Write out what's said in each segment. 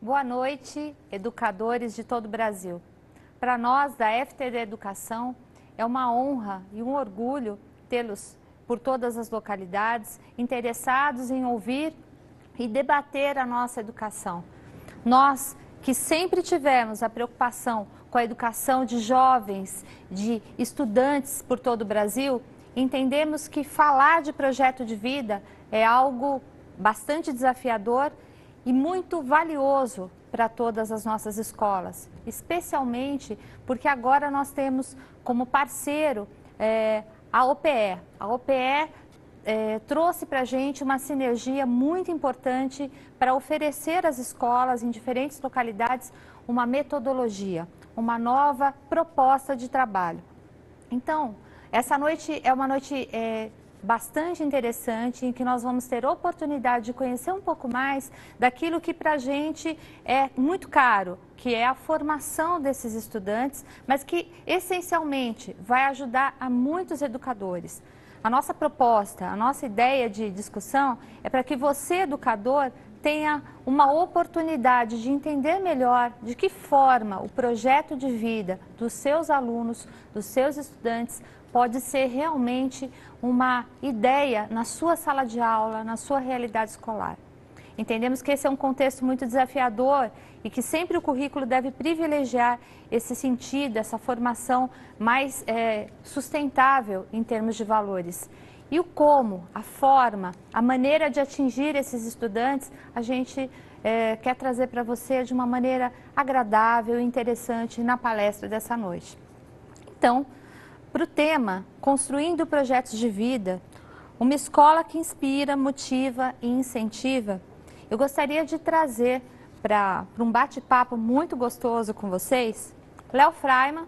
Boa noite, educadores de todo o Brasil. Para nós, da FTD Educação, é uma honra e um orgulho tê-los por todas as localidades, interessados em ouvir e debater a nossa educação. Nós que sempre tivemos a preocupação com a educação de jovens, de estudantes por todo o Brasil, entendemos que falar de projeto de vida é algo bastante desafiador e muito valioso para todas as nossas escolas, especialmente porque agora nós temos como parceiro a OPE. A OPE trouxe para a gente uma sinergia muito importante para oferecer às escolas em diferentes localidades uma metodologia, uma nova proposta de trabalho. Então, essa noite é uma noite bastante interessante, em que nós vamos ter a oportunidade de conhecer um pouco mais daquilo que para a gente é muito caro, que é a formação desses estudantes, mas que essencialmente vai ajudar a muitos educadores. A nossa proposta, a nossa ideia de discussão é para que você, educador, tenha uma oportunidade de entender melhor de que forma o projeto de vida dos seus alunos, dos seus estudantes, pode ser realmente uma ideia na sua sala de aula, na sua realidade escolar. Entendemos que esse é um contexto muito desafiador e que sempre o currículo deve privilegiar esse sentido, essa formação mais sustentável em termos de valores. E o como, a forma, a maneira de atingir esses estudantes, a gente quer trazer para você de uma maneira agradável e interessante na palestra dessa noite. Então, para o tema Construindo Projetos de Vida, uma escola que inspira, motiva e incentiva, eu gostaria de trazer para um bate-papo muito gostoso com vocês, Léo Freiman,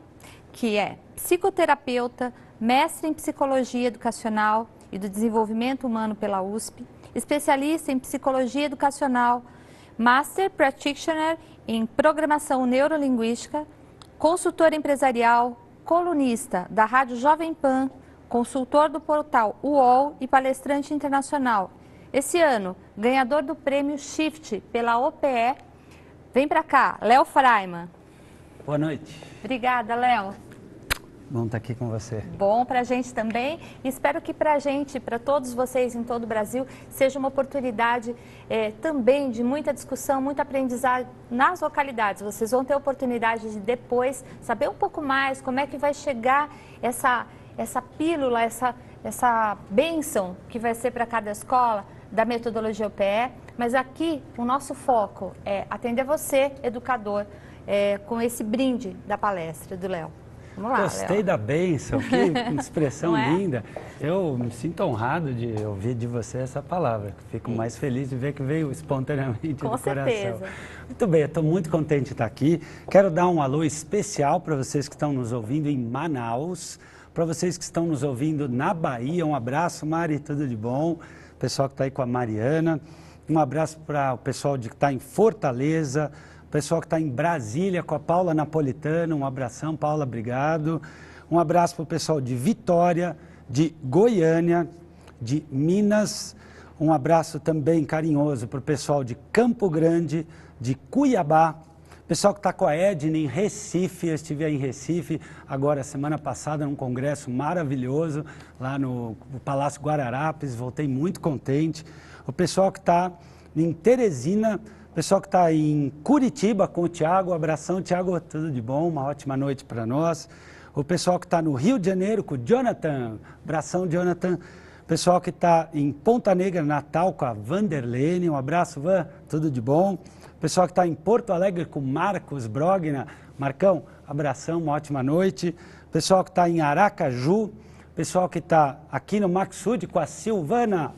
que é psicoterapeuta, mestre em psicologia educacional e do desenvolvimento humano pela USP, especialista em psicologia educacional, master practitioner em programação neurolinguística, consultor empresarial, colunista da Rádio Jovem Pan, consultor do portal UOL e palestrante internacional. Esse ano, ganhador do prêmio Shift pela OPE. Vem para cá, Léo Freiman. Boa noite. Obrigada, Léo. Bom estar aqui com você. Bom para a gente também. Espero que para a gente, para todos vocês em todo o Brasil, seja uma oportunidade também de muita discussão, muito aprendizado nas localidades. Vocês vão ter a oportunidade de depois saber um pouco mais como é que vai chegar essa pílula, essa bênção que vai ser para cada escola da metodologia OPE. Mas aqui o nosso foco é atender você, educador, com esse brinde da palestra do Léo. Vamos lá, Gostei Léo. da bênção, que expressão é? linda. Eu me sinto honrado de ouvir de você essa palavra. Fico mais feliz de ver que veio espontaneamente do coração. Com certeza. Muito bem, eu estou muito contente de estar aqui. Quero dar um alô especial para vocês que estão nos ouvindo em Manaus, para vocês que estão nos ouvindo na Bahia. Um abraço, Mari, tudo de bom? O pessoal que está aí com a Mariana. Um abraço para o pessoal que está em Fortaleza, o pessoal que está em Brasília com a Paula Napolitano, um abração, Paula, obrigado. Um abraço para o pessoal de Vitória, de Goiânia, de Minas. Um abraço também carinhoso para o pessoal de Campo Grande, de Cuiabá. Pessoal que está com a Edna em Recife, eu estive aí em Recife agora semana passada num congresso maravilhoso lá no Palácio Guararapes, voltei muito contente. O pessoal que está em Teresina, o pessoal que está em Curitiba com o Tiago, abração Tiago, tudo de bom, uma ótima noite para nós. O pessoal que está no Rio de Janeiro com o Jonathan, abração Jonathan. O pessoal que está em Ponta Negra, Natal, com a Vanderlene, um abraço Van, tudo de bom. O pessoal que está em Porto Alegre com Marcos Brogna, Marcão, abração, uma ótima noite. O pessoal que está em Aracaju, o pessoal que está aqui no Maxud com a Silvana.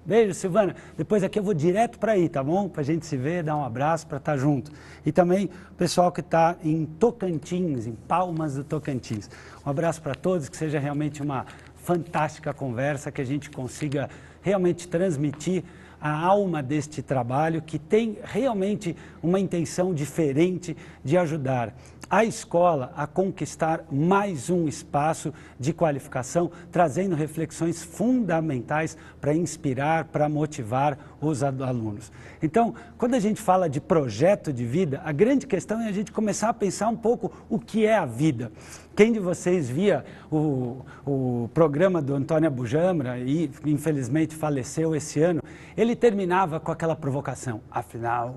Beijo, Silvana. Depois aqui eu vou direto para aí, tá bom? Para a gente se ver, dar um abraço, para estar junto. E também o pessoal que está em Tocantins, em Palmas do Tocantins. Um abraço para todos, que seja realmente uma fantástica conversa, que a gente consiga realmente transmitir a alma deste trabalho, que tem realmente uma intenção diferente de ajudar a escola a conquistar mais um espaço de qualificação, trazendo reflexões fundamentais para inspirar, para motivar os alunos. Então, quando a gente fala de projeto de vida, a grande questão é a gente começar a pensar um pouco o que é a vida. Quem de vocês via o programa do Antônio Abujamra, e infelizmente faleceu esse ano, ele terminava com aquela provocação: afinal,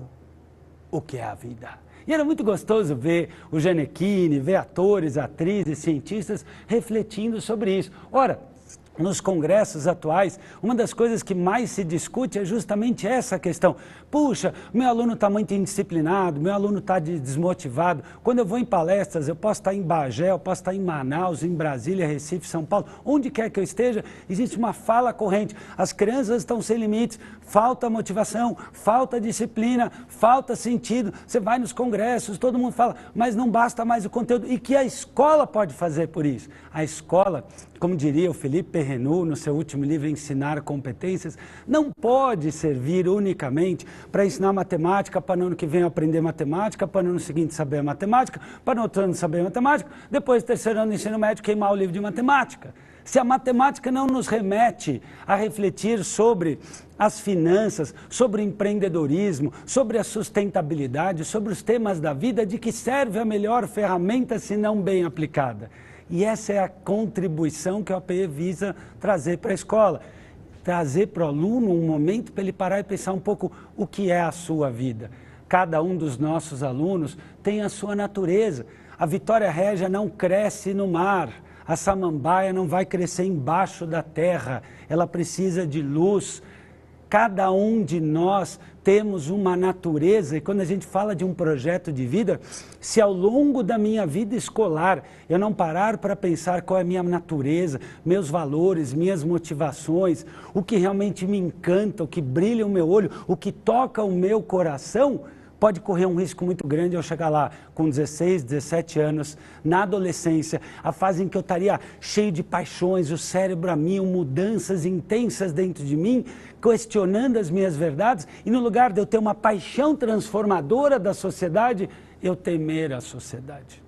o que é a vida? E era muito gostoso ver o Gianecchini, ver atores, atrizes, cientistas refletindo sobre isso. Ora, nos congressos atuais, uma das coisas que mais se discute é justamente essa questão. Puxa, meu aluno está muito indisciplinado, meu aluno está desmotivado. Quando eu vou em palestras, eu posso estar em Bagé, eu posso estar em Manaus, em Brasília, Recife, São Paulo, onde quer que eu esteja, existe uma fala corrente. As crianças estão sem limites, falta motivação, falta disciplina, falta sentido. Você vai nos congressos, todo mundo fala, mas não basta mais o conteúdo. E que a escola pode fazer por isso? A escola, como diria o Felipe Perrenu no seu último livro, Ensinar Competências, não pode servir unicamente para ensinar matemática, para no ano que vem aprender matemática, para no ano seguinte saber matemática, para no outro ano saber matemática, depois terceiro ano do ensino médio queimar o livro de matemática. Se a matemática não nos remete a refletir sobre as finanças, sobre o empreendedorismo, sobre a sustentabilidade, sobre os temas da vida, de que serve a melhor ferramenta se não bem aplicada? E essa é a contribuição que a OAPE visa trazer para a escola. Trazer para o aluno um momento para ele parar e pensar um pouco o que é a sua vida. Cada um dos nossos alunos tem a sua natureza. A Vitória Régia não cresce no mar. A samambaia não vai crescer embaixo da terra. Ela precisa de luz. Cada um de nós temos uma natureza, e quando a gente fala de um projeto de vida, se ao longo da minha vida escolar eu não parar para pensar qual é a minha natureza, meus valores, minhas motivações, o que realmente me encanta, o que brilha o meu olho, o que toca o meu coração, pode correr um risco muito grande ao chegar lá com 16, 17 anos, na adolescência, a fase em que eu estaria cheio de paixões, o cérebro a mil, mudanças intensas dentro de mim, questionando as minhas verdades, e no lugar de eu ter uma paixão transformadora da sociedade, eu temer a sociedade.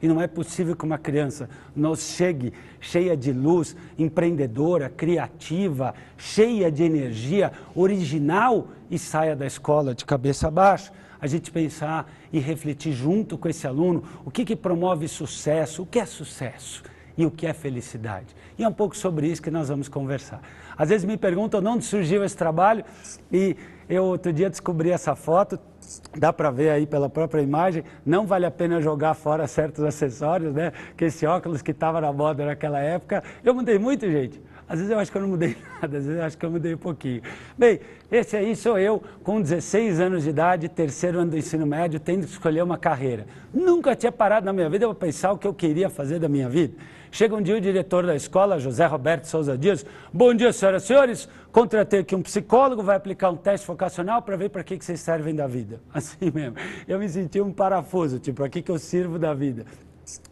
E não é possível que uma criança nos chegue cheia de luz, empreendedora, criativa, cheia de energia, original, e saia da escola de cabeça baixa. A gente pensar e refletir junto com esse aluno o que promove sucesso, o que é sucesso e o que é felicidade. E é um pouco sobre isso que nós vamos conversar. Às vezes me perguntam de onde surgiu esse trabalho, e eu outro dia descobri essa foto, dá para ver aí pela própria imagem, não vale a pena jogar fora certos acessórios, né? Que esse óculos que estava na moda naquela época, eu mudei muito, gente. Às vezes eu acho que eu não mudei nada, às vezes eu acho que eu mudei um pouquinho. Bem, esse aí sou eu, com 16 anos de idade, terceiro ano do ensino médio, tendo que escolher uma carreira. Nunca tinha parado na minha vida para pensar o que eu queria fazer da minha vida. Chega um dia o diretor da escola, José Roberto Souza Dias: bom dia, senhoras e senhores, contratei aqui um psicólogo, vai aplicar um teste vocacional para ver para que vocês servem da vida. Assim mesmo, eu me senti um parafuso, tipo, para que eu sirvo da vida?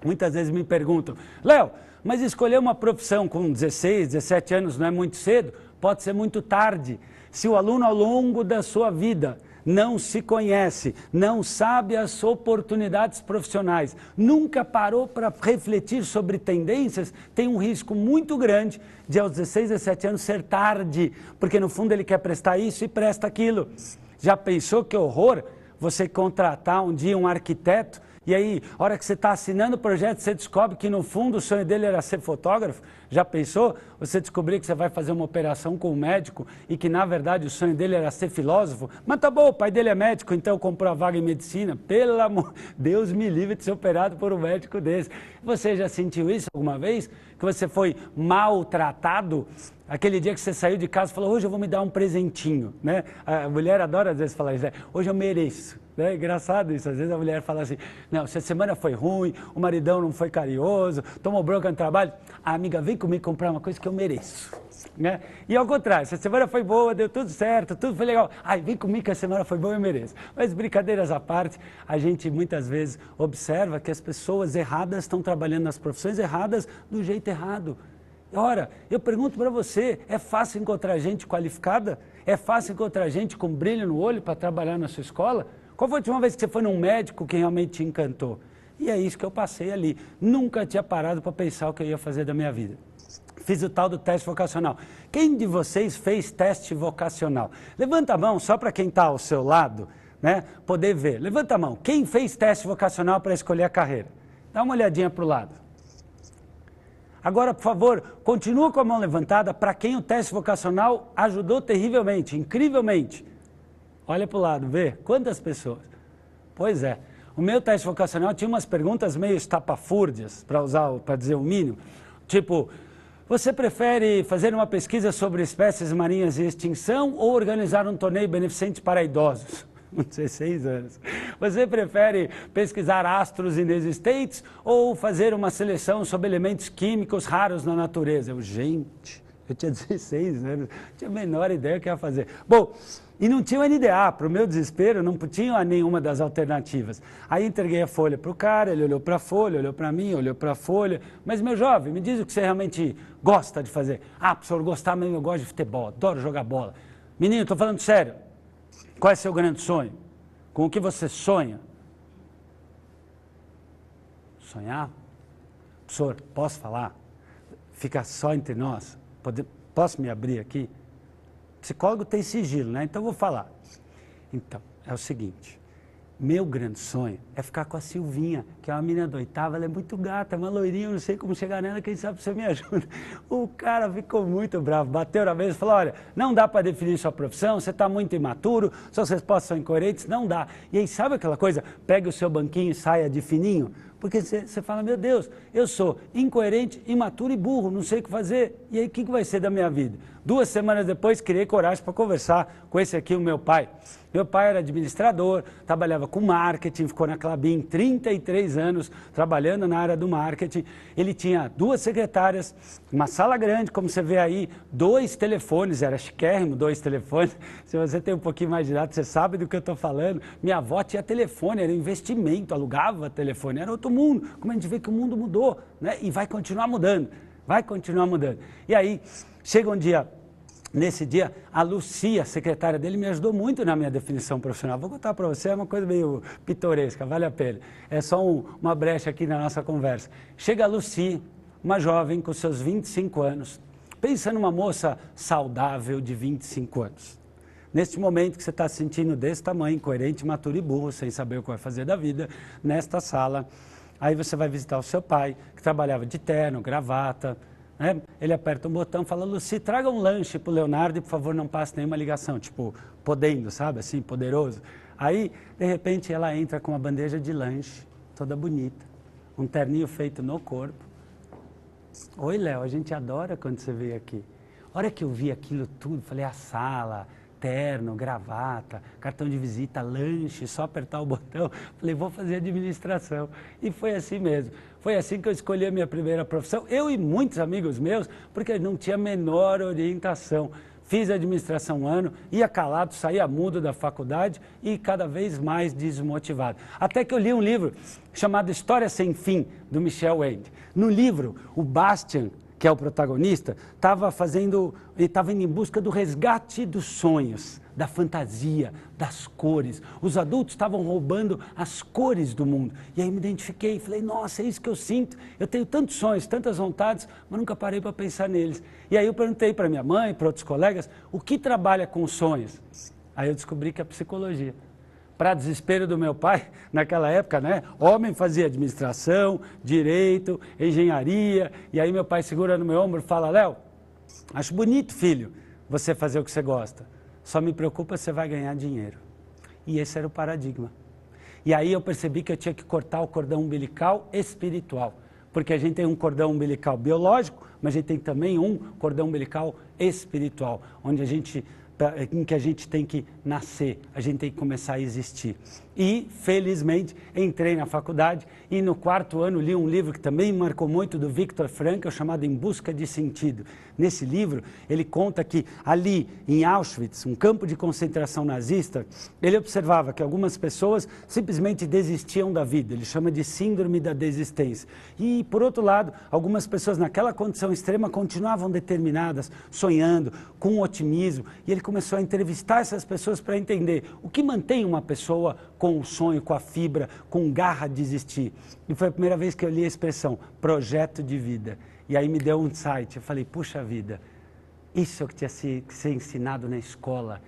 Muitas vezes me perguntam: Léo, mas escolher uma profissão com 16, 17 anos não é muito cedo? Pode ser muito tarde. Se o aluno ao longo da sua vida não se conhece, não sabe as oportunidades profissionais, nunca parou para refletir sobre tendências, tem um risco muito grande de aos 16, 17 anos ser tarde, porque no fundo ele quer prestar isso e presta aquilo. Já pensou que horror você contratar um dia um arquiteto, e aí, a hora que você está assinando o projeto, você descobre que no fundo o sonho dele era ser fotógrafo? Já pensou? Você descobrir que você vai fazer uma operação com um médico e que na verdade o sonho dele era ser filósofo? Mas tá bom, o pai dele é médico, então comprou a vaga em medicina. Pelo amor, Deus me livre de ser operado por um médico desse. Você já sentiu isso alguma vez? Que você foi maltratado? Aquele dia que você saiu de casa e falou: hoje eu vou me dar um presentinho, né? A mulher adora às vezes falar isso, né? Hoje eu mereço. É engraçado isso, às vezes a mulher fala assim: não, se a semana foi ruim, o maridão não foi carinhoso, tomou bronca no trabalho, a amiga, vem comigo comprar uma coisa que eu mereço, né? E ao contrário, se a semana foi boa, deu tudo certo, tudo foi legal, ai, vem comigo que a semana foi boa, eu mereço. Mas brincadeiras à parte, a gente muitas vezes observa que as pessoas erradas estão trabalhando nas profissões erradas do jeito errado. Ora, eu pergunto para você, é fácil encontrar gente qualificada? É fácil encontrar gente com brilho no olho para trabalhar na sua escola? Qual foi a última vez que você foi num médico que realmente te encantou? E é isso que eu passei ali. Nunca tinha parado para pensar o que eu ia fazer da minha vida. Fiz o tal do teste vocacional. Quem de vocês fez teste vocacional? Levanta a mão só para quem está ao seu lado, né, poder ver. Levanta a mão. Quem fez teste vocacional para escolher a carreira? Dá uma olhadinha para o lado. Agora, por favor, continua com a mão levantada para quem o teste vocacional ajudou terrivelmente, incrivelmente. Olha para o lado, vê quantas pessoas. Pois é, o meu teste vocacional tinha umas perguntas meio estapafúrdias, para dizer o mínimo. Tipo, você prefere fazer uma pesquisa sobre espécies marinhas em extinção ou organizar um torneio beneficente para idosos? 16 anos. Você prefere pesquisar astros inexistentes ou fazer uma seleção sobre elementos químicos raros na natureza? Gente, eu tinha 16 anos, não tinha a menor ideia do que ia fazer. Bom, e não tinha o NDA, para o meu desespero, não tinha nenhuma das alternativas. Aí entreguei a folha para o cara, ele olhou para a folha, olhou para mim, olhou para a folha. Mas, meu jovem, me diz o que você realmente gosta de fazer. Ah, professor, gostar mesmo, eu gosto de futebol, adoro jogar bola. Menino, estou falando sério. Qual é seu grande sonho? Com o que você sonha? Sonhar? Professor, posso falar? Fica só entre nós. Posso me abrir aqui? Psicólogo tem sigilo, né? Então vou falar. Então, é o seguinte. Meu grande sonho é ficar com a Silvinha, que é uma menina da oitava, ela é muito gata, é uma loirinha, eu não sei como chegar nela, quem sabe você me ajuda. O cara ficou muito bravo, bateu na mesa e falou, olha, não dá para definir sua profissão, você está muito imaturo, suas respostas são incoerentes, não dá. E aí, sabe aquela coisa, pega o seu banquinho e saia de fininho? Porque você fala, meu Deus, eu sou incoerente, imaturo e burro, não sei o que fazer. E aí, o que vai ser da minha vida? 2 semanas depois, criei coragem para conversar com esse aqui, o meu pai. Meu pai era administrador, trabalhava com marketing, ficou na Klabin 33 anos, trabalhando na área do marketing. Ele tinha 2 secretárias, uma sala grande, como você vê aí, 2 telefones, era chiquérrimo, 2 telefones. Se você tem um pouquinho mais de idade, você sabe do que eu estou falando. Minha avó tinha telefone, era investimento, alugava telefone, era outro mundo. Como a gente vê que o mundo mudou, né? E vai continuar mudando, vai continuar mudando. E aí, chega um dia... Nesse dia, a Lucia, a secretária dele, me ajudou muito na minha definição profissional. Vou contar para você, é uma coisa meio pitoresca, vale a pena. É só uma brecha aqui na nossa conversa. Chega a Lucia, uma jovem com seus 25 anos, pensa numa moça saudável de 25 anos. Neste momento que você está se sentindo desse tamanho, incoerente, imaturo e burro, sem saber o que vai fazer da vida, nesta sala, aí você vai visitar o seu pai, que trabalhava de terno, gravata, né? Ele aperta um botão e fala, Luci, traga um lanche para o Leonardo e por favor não passe nenhuma ligação, tipo, podendo, sabe, assim, poderoso. Aí, de repente, ela entra com uma bandeja de lanche, toda bonita, um terninho feito no corpo. Oi, Léo, a gente adora quando você veio aqui. A hora que eu vi aquilo tudo, falei, a sala, terno, gravata, cartão de visita, lanche, só apertar o botão. Falei, vou fazer administração. E foi assim mesmo. Foi assim que eu escolhi a minha primeira profissão. Eu e muitos amigos meus, porque não tinha a menor orientação. Fiz administração um ano, ia calado, saía mudo da faculdade e cada vez mais desmotivado. Até que eu li um livro chamado História Sem Fim, do Michel Ende. No livro, o Bastian, que é o protagonista, estava indo em busca do resgate dos sonhos, da fantasia, das cores. Os adultos estavam roubando as cores do mundo. E aí me identifiquei, falei, nossa, é isso que eu sinto. Eu tenho tantos sonhos, tantas vontades, mas nunca parei para pensar neles. E aí eu perguntei para minha mãe, para outros colegas, o que trabalha com sonhos? Aí eu descobri que é psicologia. Para desespero do meu pai, naquela época, né? Homem fazia administração, direito, engenharia. E aí meu pai segura no meu ombro e fala, Léo, acho bonito, filho, você fazer o que você gosta. Só me preocupa se você vai ganhar dinheiro. E esse era o paradigma. E aí eu percebi que eu tinha que cortar o cordão umbilical espiritual. Porque a gente tem um cordão umbilical biológico, mas a gente tem também um cordão umbilical espiritual, onde a gente em que a gente tem que nascer, a gente tem que começar a existir. E, felizmente, entrei na faculdade e no 4º ano li um livro que também me marcou muito, do Viktor Frankl, chamado Em Busca de Sentido. Nesse livro, ele conta que ali, em Auschwitz, um campo de concentração nazista, ele observava que algumas pessoas simplesmente desistiam da vida. Ele chama de síndrome da desistência. E, por outro lado, algumas pessoas naquela condição extrema continuavam determinadas, sonhando, com otimismo. E ele começou a entrevistar essas pessoas para entender o que mantém uma pessoa com o sonho, com a fibra, com garra de existir. E foi a primeira vez que eu li a expressão projeto de vida. E aí me deu um insight. Eu falei, puxa vida, isso é o que tinha que ser ensinado na escola.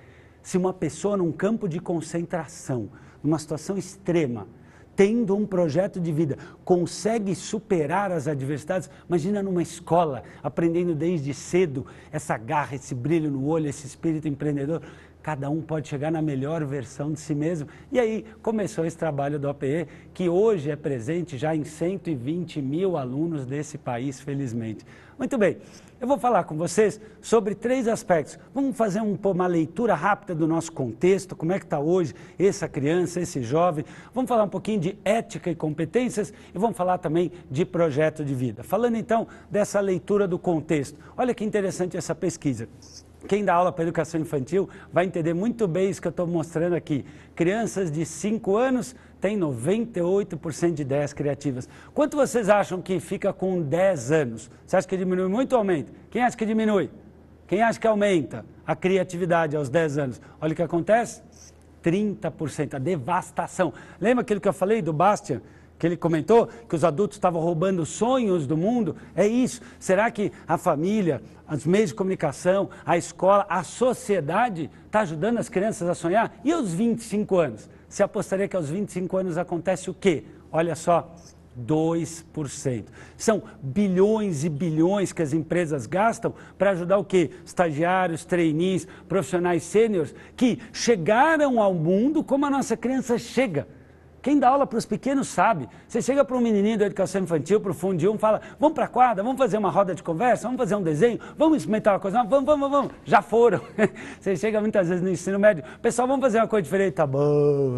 Se uma pessoa num campo de concentração, numa situação extrema, tendo um projeto de vida, consegue superar as adversidades, imagina numa escola, aprendendo desde cedo essa garra, esse brilho no olho, esse espírito empreendedor. Cada um pode chegar na melhor versão de si mesmo. E aí começou esse trabalho do APE, que hoje é presente já em 120 mil alunos desse país, felizmente. Muito bem, eu vou falar com vocês sobre 3 aspectos. Vamos fazer uma leitura rápida do nosso contexto, como é que está hoje essa criança, esse jovem. Vamos falar um pouquinho de ética e competências e vamos falar também de projeto de vida. Falando então dessa leitura do contexto, olha que interessante essa pesquisa. Quem dá aula para educação infantil vai entender muito bem isso que eu estou mostrando aqui. Crianças de 5 anos têm 98% de ideias criativas. Quanto vocês acham que fica com 10 anos? Você acha que diminui muito ou aumenta? Quem acha que diminui? Quem acha que aumenta a criatividade aos 10 anos? Olha o que acontece. 30%, a devastação. Lembra aquilo que eu falei do Bastian? Que ele comentou que os adultos estavam roubando sonhos do mundo? É isso. Será que a família, os meios de comunicação, a escola, a sociedade está ajudando as crianças a sonhar? E aos 25 anos? Você apostaria que aos 25 anos acontece o quê? Olha só, 2%. São bilhões e bilhões que as empresas gastam para ajudar o quê? Estagiários, trainees, profissionais sêniores que chegaram ao mundo como a nossa criança chega. Quem dá aula para os pequenos sabe. Você chega para um menininho da educação infantil, para o Fundo 1, fala, vamos para a quadra, vamos fazer uma roda de conversa, vamos fazer um desenho, vamos experimentar uma coisa, vamos. Já foram. Você chega muitas vezes no ensino médio, pessoal, vamos fazer uma coisa diferente, tá bom,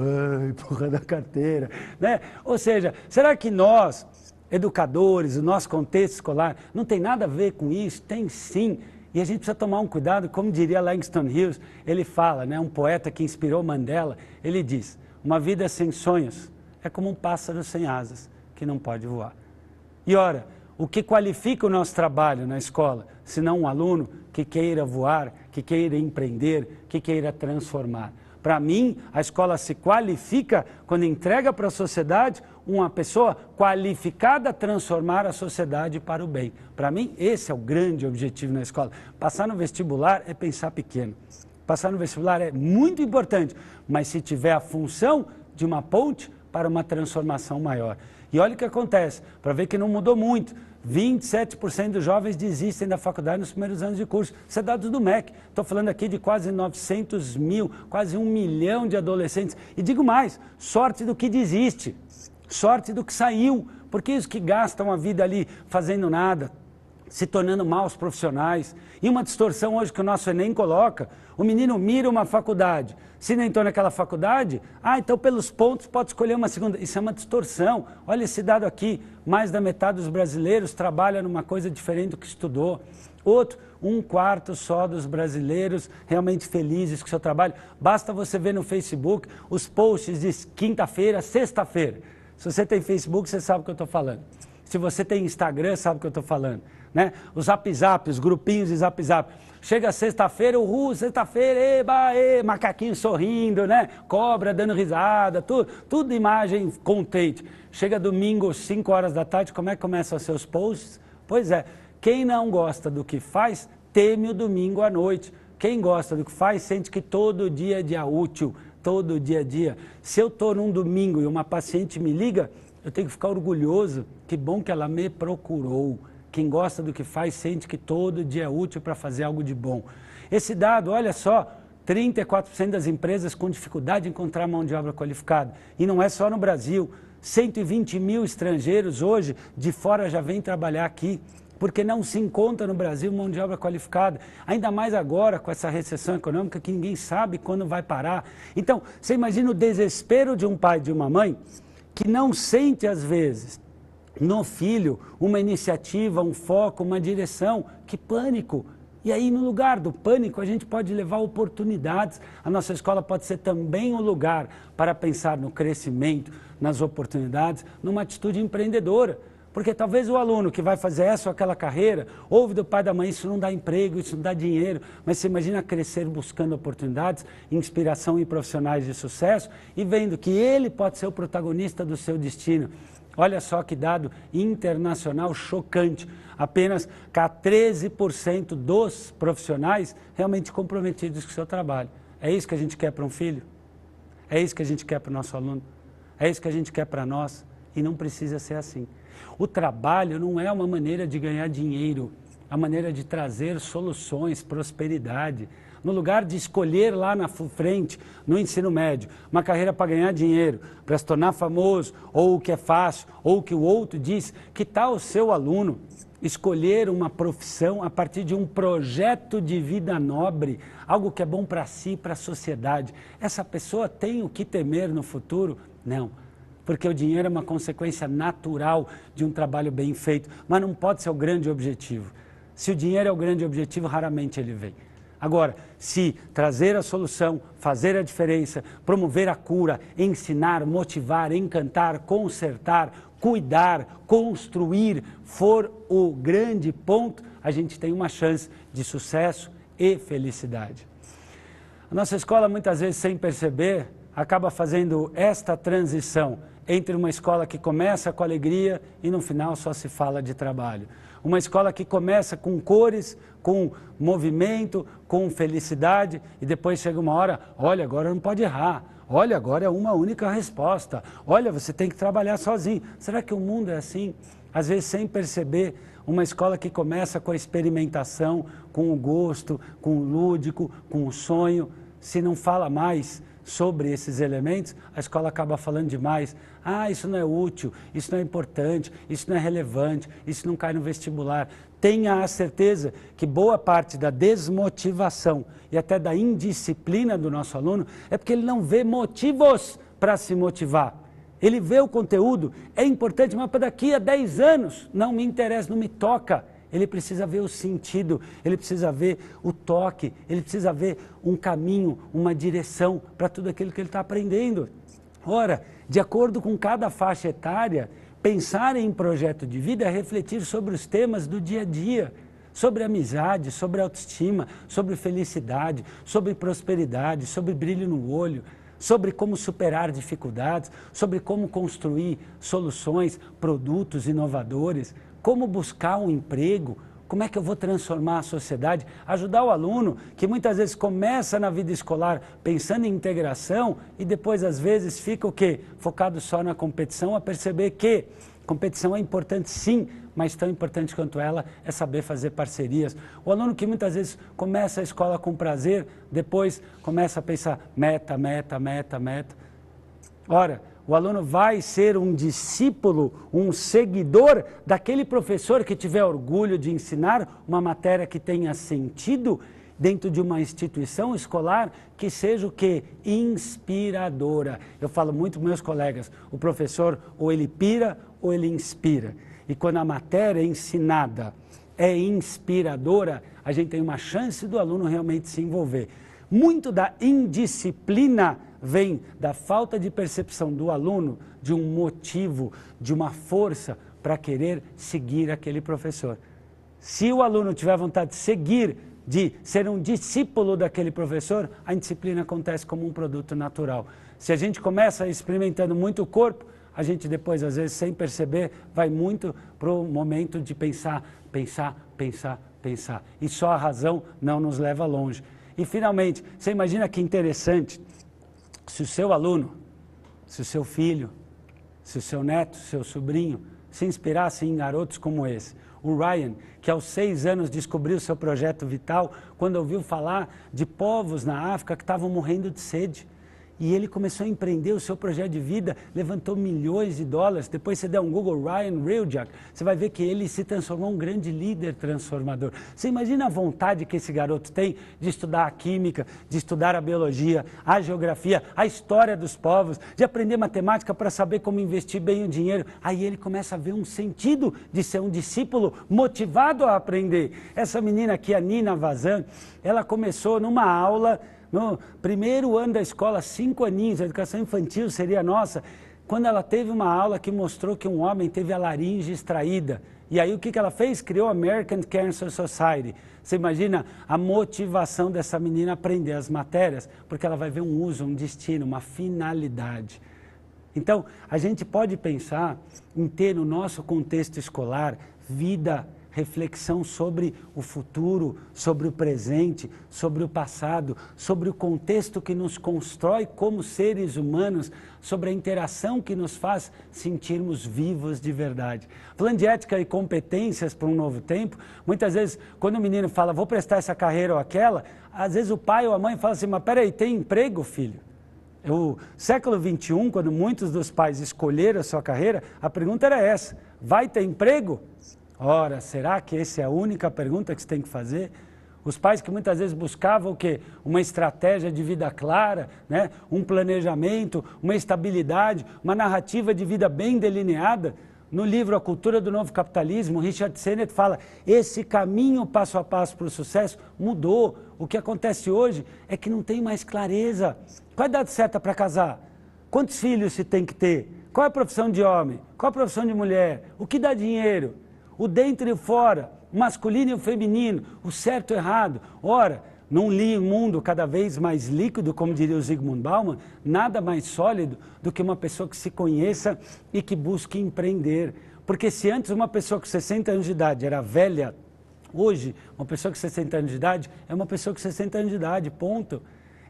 empurrando a carteira, né? Ou seja, será que nós, educadores, o nosso contexto escolar, não tem nada a ver com isso? Tem sim. E a gente precisa tomar um cuidado, como diria Langston Hughes, ele fala, né, um poeta que inspirou Mandela, ele diz, uma vida sem sonhos é como um pássaro sem asas, que não pode voar. E ora, o que qualifica o nosso trabalho na escola, se não um aluno que queira voar, que queira empreender, que queira transformar? Para mim, a escola se qualifica quando entrega para a sociedade uma pessoa qualificada a transformar a sociedade para o bem. Para mim, esse é o grande objetivo na escola. Passar no vestibular é pensar pequeno. Passar no vestibular é muito importante, mas se tiver a função de uma ponte para uma transformação maior. E olha o que acontece, para ver que não mudou muito. 27% dos jovens desistem da faculdade nos primeiros anos de curso. Isso é dados do MEC. Estou falando aqui de quase 900 mil, quase 1 milhão de adolescentes. E digo mais, sorte do que desiste, sorte do que saiu, porque os que gastam a vida ali fazendo nada, se tornando maus profissionais. E uma distorção hoje que o nosso Enem coloca, o menino mira uma faculdade, se não entrou naquela faculdade, então pelos pontos pode escolher uma segunda. Isso é uma distorção. Olha esse dado aqui, mais da metade dos brasileiros trabalha numa coisa diferente do que estudou. Outro, 1/4 só dos brasileiros realmente felizes com o seu trabalho. Basta você ver no Facebook os posts de quinta-feira, sexta-feira. Se você tem Facebook, você sabe o que eu estou falando. Se você tem Instagram, sabe o que eu estou falando. Né? Os zap-zap, os grupinhos de zap-zap. Chega sexta-feira, sexta-feira, eba, macaquinho sorrindo, né? Cobra dando risada, tudo imagem contente. Chega domingo, 5 horas da tarde, como é que começam os seus posts? Pois é, quem não gosta do que faz, teme o domingo à noite. Quem gosta do que faz, sente que todo dia é dia útil, todo dia a dia. Se eu estou num domingo e uma paciente me liga, eu tenho que ficar orgulhoso, que bom que ela me procurou. Quem gosta do que faz sente que todo dia é útil para fazer algo de bom. Esse dado, olha só, 34% das empresas com dificuldade em encontrar mão de obra qualificada. E não é só no Brasil, 120 mil estrangeiros hoje de fora já vêm trabalhar aqui. porque não se encontra no Brasil mão de obra qualificada. Ainda mais agora com essa recessão econômica que ninguém sabe quando vai parar. Então, você imagina o desespero de um pai e de uma mãe que não sente às vezes no filho uma iniciativa, um foco, uma direção. Que pânico! E aí, no lugar do pânico, a gente pode levar oportunidades. A nossa escola pode ser também um lugar para pensar no crescimento, nas oportunidades, numa atitude empreendedora. Porque talvez o aluno que vai fazer essa ou aquela carreira, ouve do pai e da mãe, isso não dá emprego, isso não dá dinheiro, mas você imagina crescer buscando oportunidades, inspiração em profissionais de sucesso e vendo que ele pode ser o protagonista do seu destino. Olha só que dado internacional chocante. Apenas 13% dos profissionais realmente comprometidos com o seu trabalho. É isso que a gente quer para um filho? É isso que a gente quer para o nosso aluno? É isso que a gente quer para nós? E não precisa ser assim. O trabalho não é uma maneira de ganhar dinheiro, é uma maneira de trazer soluções, prosperidade. No lugar de escolher lá na frente, no ensino médio, uma carreira para ganhar dinheiro, para se tornar famoso, ou o que é fácil, ou o que o outro diz, que tal o seu aluno escolher uma profissão a partir de um projeto de vida nobre, algo que é bom para si e para a sociedade? Essa pessoa tem o que temer no futuro? Não. Porque o dinheiro é uma consequência natural de um trabalho bem feito, mas não pode ser o grande objetivo. Se o dinheiro é o grande objetivo, raramente ele vem. Agora, se trazer a solução, fazer a diferença, promover a cura, ensinar, motivar, encantar, consertar, cuidar, construir, for o grande ponto, a gente tem uma chance de sucesso e felicidade. A nossa escola, muitas vezes, sem perceber, acaba fazendo esta transição entre uma escola que começa com alegria e no final só se fala de trabalho. Uma escola que começa com cores, com movimento, com felicidade e depois chega uma hora, olha, agora não pode errar, olha, agora é uma única resposta, olha, você tem que trabalhar sozinho. Será que o mundo é assim? Às vezes sem perceber, uma escola que começa com a experimentação, com o gosto, com o lúdico, com o sonho, se não fala mais sobre esses elementos, a escola acaba falando demais. Ah, isso não é útil, isso não é importante, isso não é relevante, isso não cai no vestibular. Tenha a certeza que boa parte da desmotivação e até da indisciplina do nosso aluno é porque ele não vê motivos para se motivar. Ele vê o conteúdo, é importante, mas para daqui a 10 anos não me interessa, não me toca. Ele precisa ver o sentido, ele precisa ver o toque, ele precisa ver um caminho, uma direção para tudo aquilo que ele está aprendendo. Ora, de acordo com cada faixa etária, pensar em projeto de vida é refletir sobre os temas do dia a dia, sobre amizade, sobre autoestima, sobre felicidade, sobre prosperidade, sobre brilho no olho, sobre como superar dificuldades, sobre como construir soluções, produtos inovadores, como buscar um emprego, como é que eu vou transformar a sociedade, ajudar o aluno que muitas vezes começa na vida escolar pensando em integração e depois às vezes fica o quê? Focado só na competição, a perceber que competição é importante sim, mas tão importante quanto ela é saber fazer parcerias. O aluno que muitas vezes começa a escola com prazer, depois começa a pensar meta, meta, meta, meta. Ora, o aluno vai ser um discípulo, um seguidor daquele professor que tiver orgulho de ensinar uma matéria que tenha sentido dentro de uma instituição escolar que seja o quê? Inspiradora. Eu falo muito com meus colegas, o professor ou ele pira ou ele inspira. E quando a matéria ensinada é inspiradora, a gente tem uma chance do aluno realmente se envolver. Muito da indisciplina vem da falta de percepção do aluno de um motivo, de uma força para querer seguir aquele professor. Se o aluno tiver vontade de seguir, de ser um discípulo daquele professor, a indisciplina acontece como um produto natural. Se a gente começa experimentando muito o corpo, a gente depois, às vezes, sem perceber, vai muito para o momento de pensar, pensar, pensar, pensar. E só a razão não nos leva longe. E, finalmente, você imagina que interessante, se o seu aluno, se o seu filho, se o seu neto, se o seu sobrinho, se inspirasse em garotos como esse. O Ryan, que aos 6 anos descobriu seu projeto vital quando ouviu falar de povos na África que estavam morrendo de sede. E ele começou a empreender o seu projeto de vida, levantou milhões de dólares. Depois você der um Google, Ryan Hruja, você vai ver que ele se transformou em um grande líder transformador. Você imagina a vontade que esse garoto tem de estudar a química, de estudar a biologia, a geografia, a história dos povos, de aprender matemática para saber como investir bem o dinheiro. Aí ele começa a ver um sentido de ser um discípulo motivado a aprender. Essa menina aqui, a Nina Vazan, ela começou numa aula no primeiro ano da escola, 5 aninhos, a educação infantil seria nossa, quando ela teve uma aula que mostrou que um homem teve a laringe extraída. E aí o que ela fez? Criou a American Cancer Society. Você imagina a motivação dessa menina aprender as matérias, porque ela vai ver um uso, um destino, uma finalidade. Então, a gente pode pensar em ter no nosso contexto escolar vida, reflexão sobre o futuro, sobre o presente, sobre o passado, sobre o contexto que nos constrói como seres humanos, sobre a interação que nos faz sentirmos vivos de verdade. Falando de ética e competências para um novo tempo, muitas vezes quando o menino fala, vou prestar essa carreira ou aquela, às vezes o pai ou a mãe fala assim, mas peraí, tem emprego, filho? No século XXI, quando muitos dos pais escolheram a sua carreira, a pergunta era essa, vai ter emprego? Ora, será que essa é a única pergunta que você tem que fazer? Os pais que muitas vezes buscavam o quê? Uma estratégia de vida clara, né? Um planejamento, uma estabilidade, uma narrativa de vida bem delineada. No livro A Cultura do Novo Capitalismo, Richard Sennett fala, esse caminho passo a passo para o sucesso mudou. O que acontece hoje é que não tem mais clareza. Qual a idade certa para casar? Quantos filhos se tem que ter? Qual é a profissão de homem? Qual a profissão de mulher? O que dá dinheiro? O dentro e o fora, o masculino e o feminino, o certo e o errado. Ora, num mundo cada vez mais líquido, como diria o Zygmunt Bauman, nada mais sólido do que uma pessoa que se conheça e que busque empreender. Porque se antes uma pessoa com 60 anos de idade era velha, hoje uma pessoa com 60 anos de idade é uma pessoa com 60 anos de idade, ponto.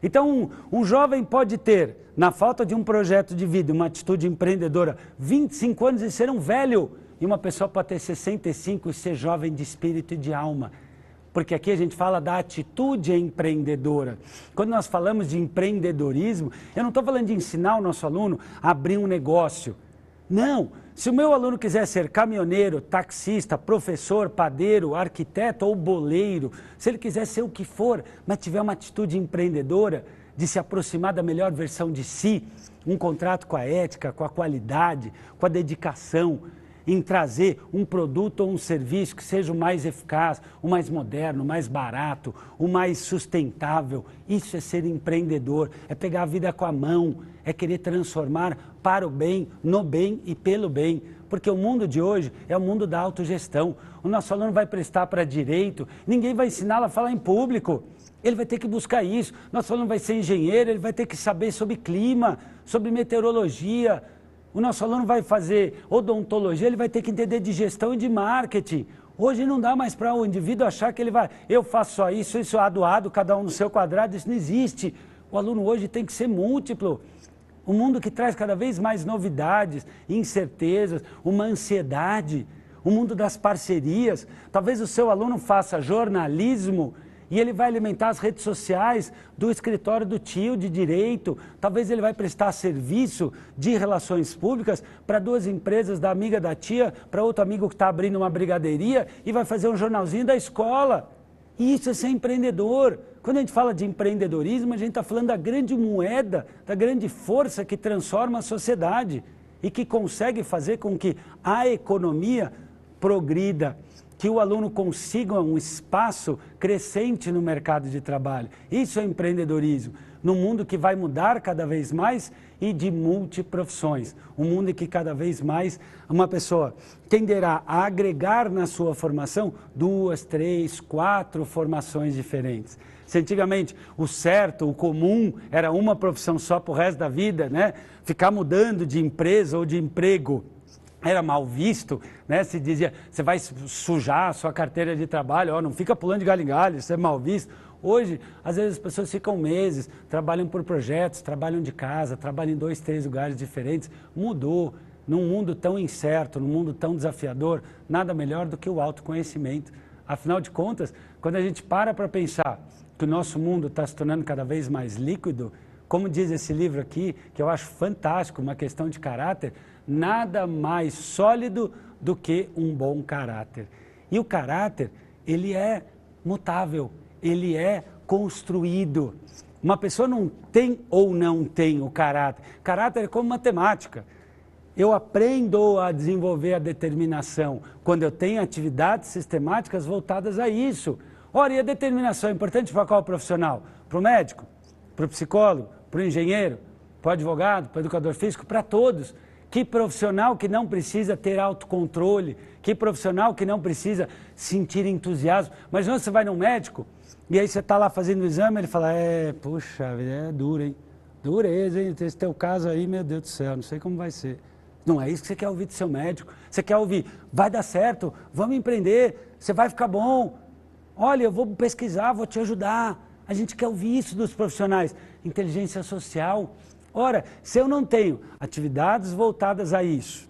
Então, um jovem pode ter, na falta de um projeto de vida, uma atitude empreendedora, 25 anos e ser um velho. E uma pessoa pode ter 65 e ser jovem de espírito e de alma. Porque aqui a gente fala da atitude empreendedora. Quando nós falamos de empreendedorismo, eu não estou falando de ensinar o nosso aluno a abrir um negócio. Não, se o meu aluno quiser ser caminhoneiro, taxista, professor, padeiro, arquiteto ou boleiro, se ele quiser ser o que for, mas tiver uma atitude empreendedora, de se aproximar da melhor versão de si, um contrato com a ética, com a qualidade, com a dedicação, em trazer um produto ou um serviço que seja o mais eficaz, o mais moderno, o mais barato, o mais sustentável. Isso é ser empreendedor, é pegar a vida com a mão, é querer transformar para o bem, no bem e pelo bem. Porque o mundo de hoje é o mundo da autogestão. O nosso aluno vai prestar para direito, ninguém vai ensiná-lo a falar em público. Ele vai ter que buscar isso. Nosso aluno vai ser engenheiro, ele vai ter que saber sobre clima, sobre meteorologia. O nosso aluno vai fazer odontologia, ele vai ter que entender de gestão e de marketing. Hoje não dá mais para o indivíduo achar que ele vai, eu faço só isso adoado, cada um no seu quadrado, isso não existe. O aluno hoje tem que ser múltiplo. Um mundo que traz cada vez mais novidades, incertezas, uma ansiedade, o mundo das parcerias. Talvez o seu aluno faça jornalismo e ele vai alimentar as redes sociais do escritório do tio de direito. Talvez ele vai prestar serviço de relações públicas para 2 empresas da amiga da tia, para outro amigo que está abrindo uma brigadeiria e vai fazer um jornalzinho da escola. E isso é ser empreendedor. Quando a gente fala de empreendedorismo, a gente está falando da grande moeda, da grande força que transforma a sociedade e que consegue fazer com que a economia progrida, que o aluno consiga um espaço crescente no mercado de trabalho. Isso é empreendedorismo, num mundo que vai mudar cada vez mais e de multiprofissões. Um mundo em que cada vez mais uma pessoa tenderá a agregar na sua formação 2, 3, 4 formações diferentes. Se antigamente o certo, o comum, era uma profissão só para o resto da vida, né? Ficar mudando de empresa ou de emprego era mal visto, né? Se dizia, você vai sujar a sua carteira de trabalho, ó, não fica pulando de galho em galho, isso é mal visto. Hoje, às vezes as pessoas ficam meses, trabalham por projetos, trabalham de casa, trabalham em 2, 3 lugares diferentes. Mudou. Num mundo tão incerto, num mundo tão desafiador, nada melhor do que o autoconhecimento. Afinal de contas, quando a gente para pensar que o nosso mundo está se tornando cada vez mais líquido, como diz esse livro aqui, que eu acho fantástico, uma questão de caráter, nada mais sólido do que um bom caráter. E o caráter, ele é mutável, ele é construído. Uma pessoa não tem ou não tem o caráter. Caráter é como matemática. Eu aprendo a desenvolver a determinação quando eu tenho atividades sistemáticas voltadas a isso. Ora, e a determinação é importante para qual profissional? Para o médico? Para o psicólogo? Para o engenheiro? Para o advogado? Para o educador físico? Para todos. Que profissional que não precisa ter autocontrole? Que profissional que não precisa sentir entusiasmo? Mas não, você vai num médico e aí você está lá fazendo o exame, ele fala, puxa, é duro, hein? Dureza, hein? Esse teu caso aí, meu Deus do céu, não sei como vai ser. Não é isso que você quer ouvir do seu médico. Você quer ouvir, vai dar certo, vamos empreender, você vai ficar bom. Olha, eu vou pesquisar, vou te ajudar. A gente quer ouvir isso dos profissionais. Inteligência social. Ora, se eu não tenho atividades voltadas a isso,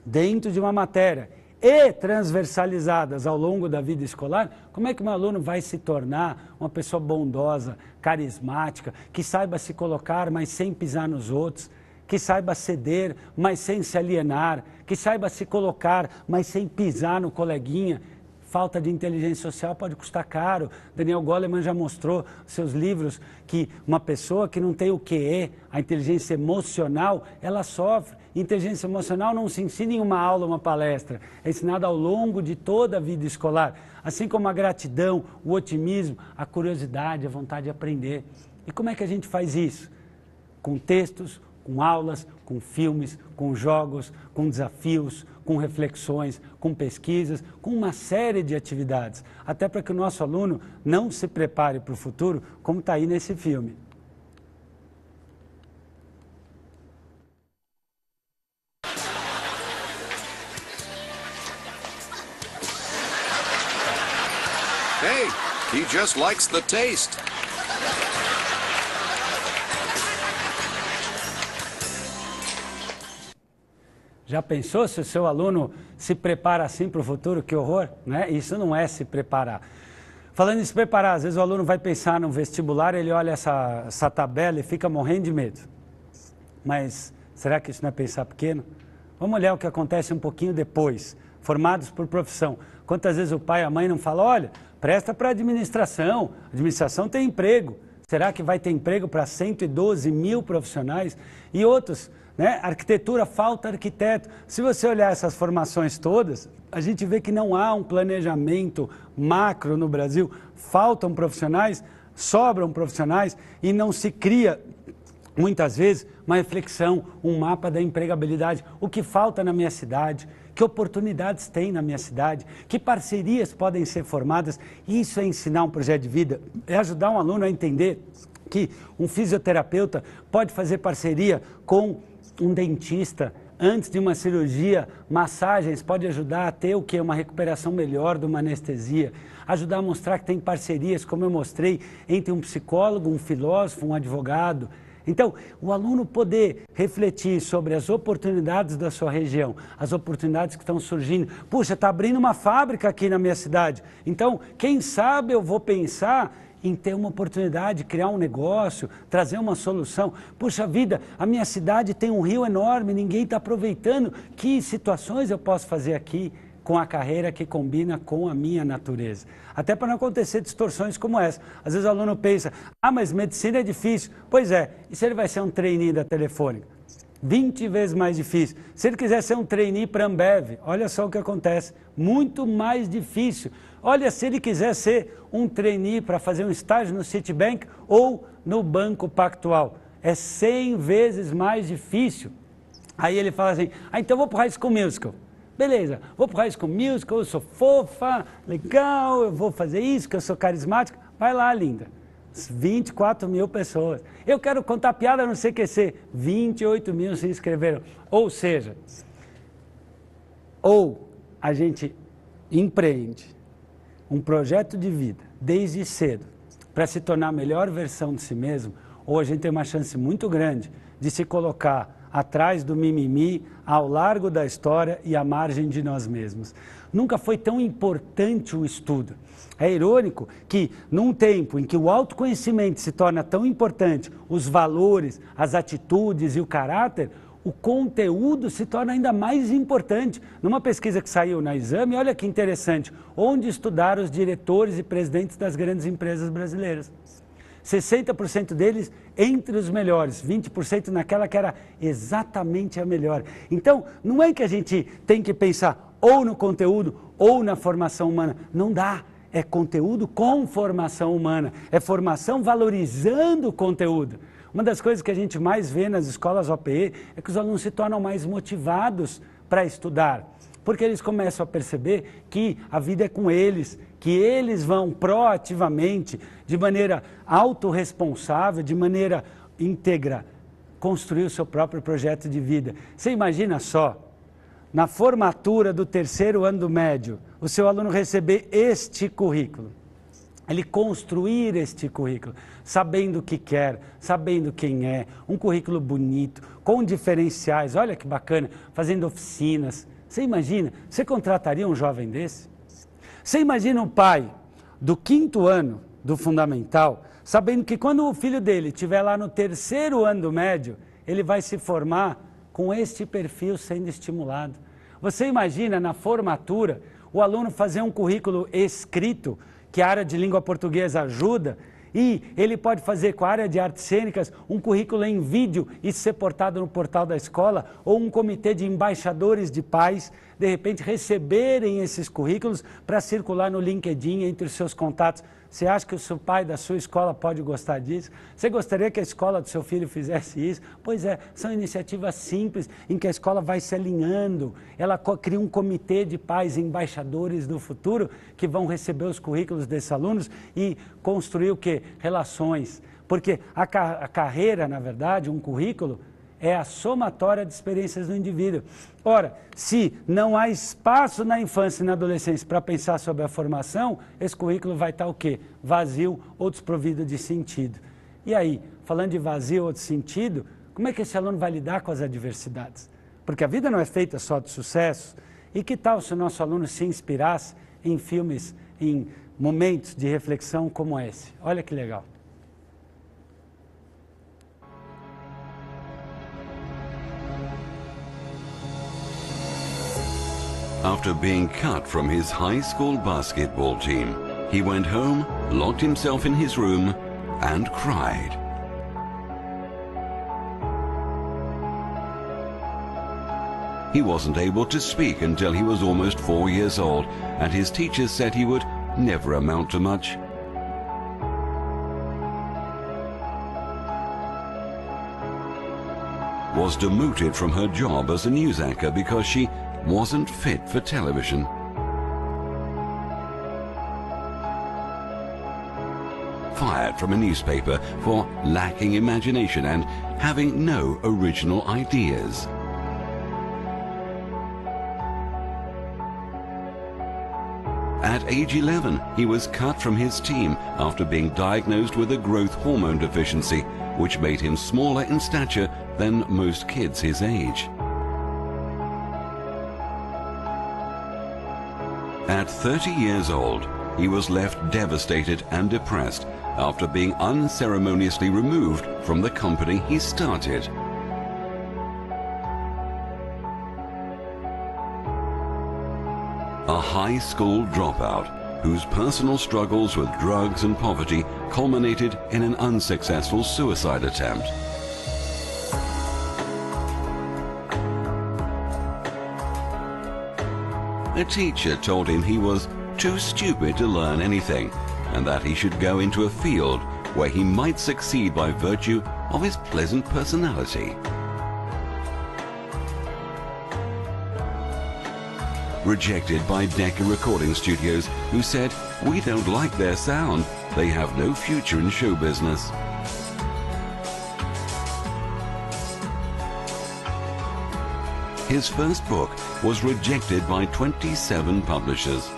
dentro de uma matéria e transversalizadas ao longo da vida escolar, como é que um aluno vai se tornar uma pessoa bondosa, carismática, que saiba se colocar, mas sem pisar nos outros, que saiba ceder, mas sem se alienar, que saiba se colocar, mas sem pisar no coleguinha? Falta de inteligência social pode custar caro. Daniel Goleman já mostrou nos seus livros que uma pessoa que não tem o QE, a inteligência emocional, ela sofre. Inteligência emocional não se ensina em uma aula, uma palestra, é ensinada ao longo de toda a vida escolar. Assim como a gratidão, o otimismo, a curiosidade, a vontade de aprender. E como é que a gente faz isso? Com textos, com aulas, com filmes, com jogos, com desafios, com reflexões, com pesquisas, com uma série de atividades, até para que o nosso aluno não se prepare para o futuro, como está aí nesse filme. Hey, he just likes the taste. Já pensou se o seu aluno se prepara assim para o futuro? Que horror, né? Isso não é se preparar. Falando em se preparar, às vezes o aluno vai pensar no vestibular, ele olha essa tabela e fica morrendo de medo. Mas será que isso não é pensar pequeno? Vamos olhar o que acontece um pouquinho depois, formados por profissão. Quantas vezes o pai e a mãe não falam, olha, presta para a administração tem emprego. Será que vai ter emprego para 112 mil profissionais? E outros, né? Arquitetura, falta arquiteto. Se você olhar essas formações todas, a gente vê que não há um planejamento macro no Brasil. Faltam profissionais, sobram profissionais e não se cria, muitas vezes, uma reflexão, um mapa da empregabilidade. O que falta na minha cidade? Que oportunidades tem na minha cidade? Que parcerias podem ser formadas? Isso é ensinar um projeto de vida, é ajudar um aluno a entender que um fisioterapeuta pode fazer parceria com um dentista antes de uma cirurgia, massagens pode ajudar a ter o que? Uma recuperação melhor de uma anestesia, ajudar a mostrar que tem parcerias, como eu mostrei, entre um psicólogo, um filósofo, um advogado. Então, o aluno poder refletir sobre as oportunidades da sua região, as oportunidades que estão surgindo. Puxa, está abrindo uma fábrica aqui na minha cidade. Então, quem sabe eu vou pensar em ter uma oportunidade, criar um negócio, trazer uma solução. Puxa vida, a minha cidade tem um rio enorme, ninguém está aproveitando. Que situações eu posso fazer aqui com a carreira que combina com a minha natureza? Até para não acontecer distorções como essa. Às vezes o aluno pensa, mas medicina é difícil. Pois é, e se ele vai ser um trainee da Telefônica? 20 vezes mais difícil. Se ele quiser ser um trainee para a Ambev, olha só o que acontece, muito mais difícil. Olha, se ele quiser ser um trainee para fazer um estágio no Citibank ou no Banco Pactual, é 100 vezes mais difícil. Aí ele fala assim, então eu vou para o High School Musical. Beleza, vou para o High School Musical, eu sou fofa, legal, eu vou fazer isso, que eu sou carismática. Vai lá, linda. 24 mil pessoas. Eu quero contar piada no CQC. 28 mil se inscreveram. Ou seja, ou a gente empreende um projeto de vida desde cedo para se tornar a melhor versão de si mesmo, ou a gente tem uma chance muito grande de se colocar atrás do mimimi, ao largo da história e à margem de nós mesmos. Nunca foi tão importante o estudo. É irônico que, num tempo em que o autoconhecimento se torna tão importante, os valores, as atitudes e o caráter, o conteúdo se torna ainda mais importante. Numa pesquisa que saiu na Exame, olha que interessante, onde estudaram os diretores e presidentes das grandes empresas brasileiras. 60% deles entre os melhores, 20% naquela que era exatamente a melhor. Então, não é que a gente tem que pensar ou no conteúdo ou na formação humana. Não dá. É conteúdo com formação humana. É formação valorizando o conteúdo. Uma das coisas que a gente mais vê nas escolas OPE é que os alunos se tornam mais motivados para estudar. Porque eles começam a perceber que a vida é com eles, que eles vão proativamente, de maneira autorresponsável, de maneira íntegra, construir o seu próprio projeto de vida. Você imagina só, na formatura do 3º ano do médio, o seu aluno receber este currículo. Ele construir este currículo, sabendo o que quer, sabendo quem é, um currículo bonito, com diferenciais, olha que bacana, fazendo oficinas. Você imagina, você contrataria um jovem desse? Você imagina um pai do 5º ano do fundamental, sabendo que quando o filho dele estiver lá no 3º ano do médio, ele vai se formar com este perfil sendo estimulado. Você imagina na formatura o aluno fazer um currículo escrito, que a área de língua portuguesa ajuda, e ele pode fazer com a área de artes cênicas um currículo em vídeo e ser portado no portal da escola, ou um comitê de embaixadores de pais, de repente receberem esses currículos para circular no LinkedIn entre os seus contatos. Você acha que o seu pai da sua escola pode gostar disso? Você gostaria que a escola do seu filho fizesse isso? Pois é, são iniciativas simples em que a escola vai se alinhando. Ela cria um comitê de pais embaixadores do futuro que vão receber os currículos desses alunos e construir o quê? Relações. Porque a carreira, na verdade, um currículo, é a somatória de experiências do indivíduo. Ora, se não há espaço na infância e na adolescência para pensar sobre a formação, esse currículo vai estar o quê? Vazio ou desprovido de sentido. E aí, falando de vazio ou de sentido, como é que esse aluno vai lidar com as adversidades? Porque a vida não é feita só de sucesso. E que tal se o nosso aluno se inspirasse em filmes, em momentos de reflexão como esse? Olha que legal. After being cut from his high school basketball team, he went home, locked himself in his room, and cried. He wasn't able to speak until he was almost 4 years old, and his teachers said he would never amount to much. Was demoted from her job as a news anchor because she wasn't fit for television. Fired from a newspaper for lacking imagination and having no original ideas. At age 11, he was cut from his team after being diagnosed with a growth hormone deficiency, which made him smaller in stature than most kids his age. At 30 years old, he was left devastated and depressed after being unceremoniously removed from the company he started. A high school dropout whose personal struggles with drugs and poverty culminated in an unsuccessful suicide attempt. A teacher told him he was too stupid to learn anything and that he should go into a field where he might succeed by virtue of his pleasant personality. Rejected by Decca Recording Studios, who said, "We don't like their sound. They have no future in show business." His first book was rejected by 27 publishers.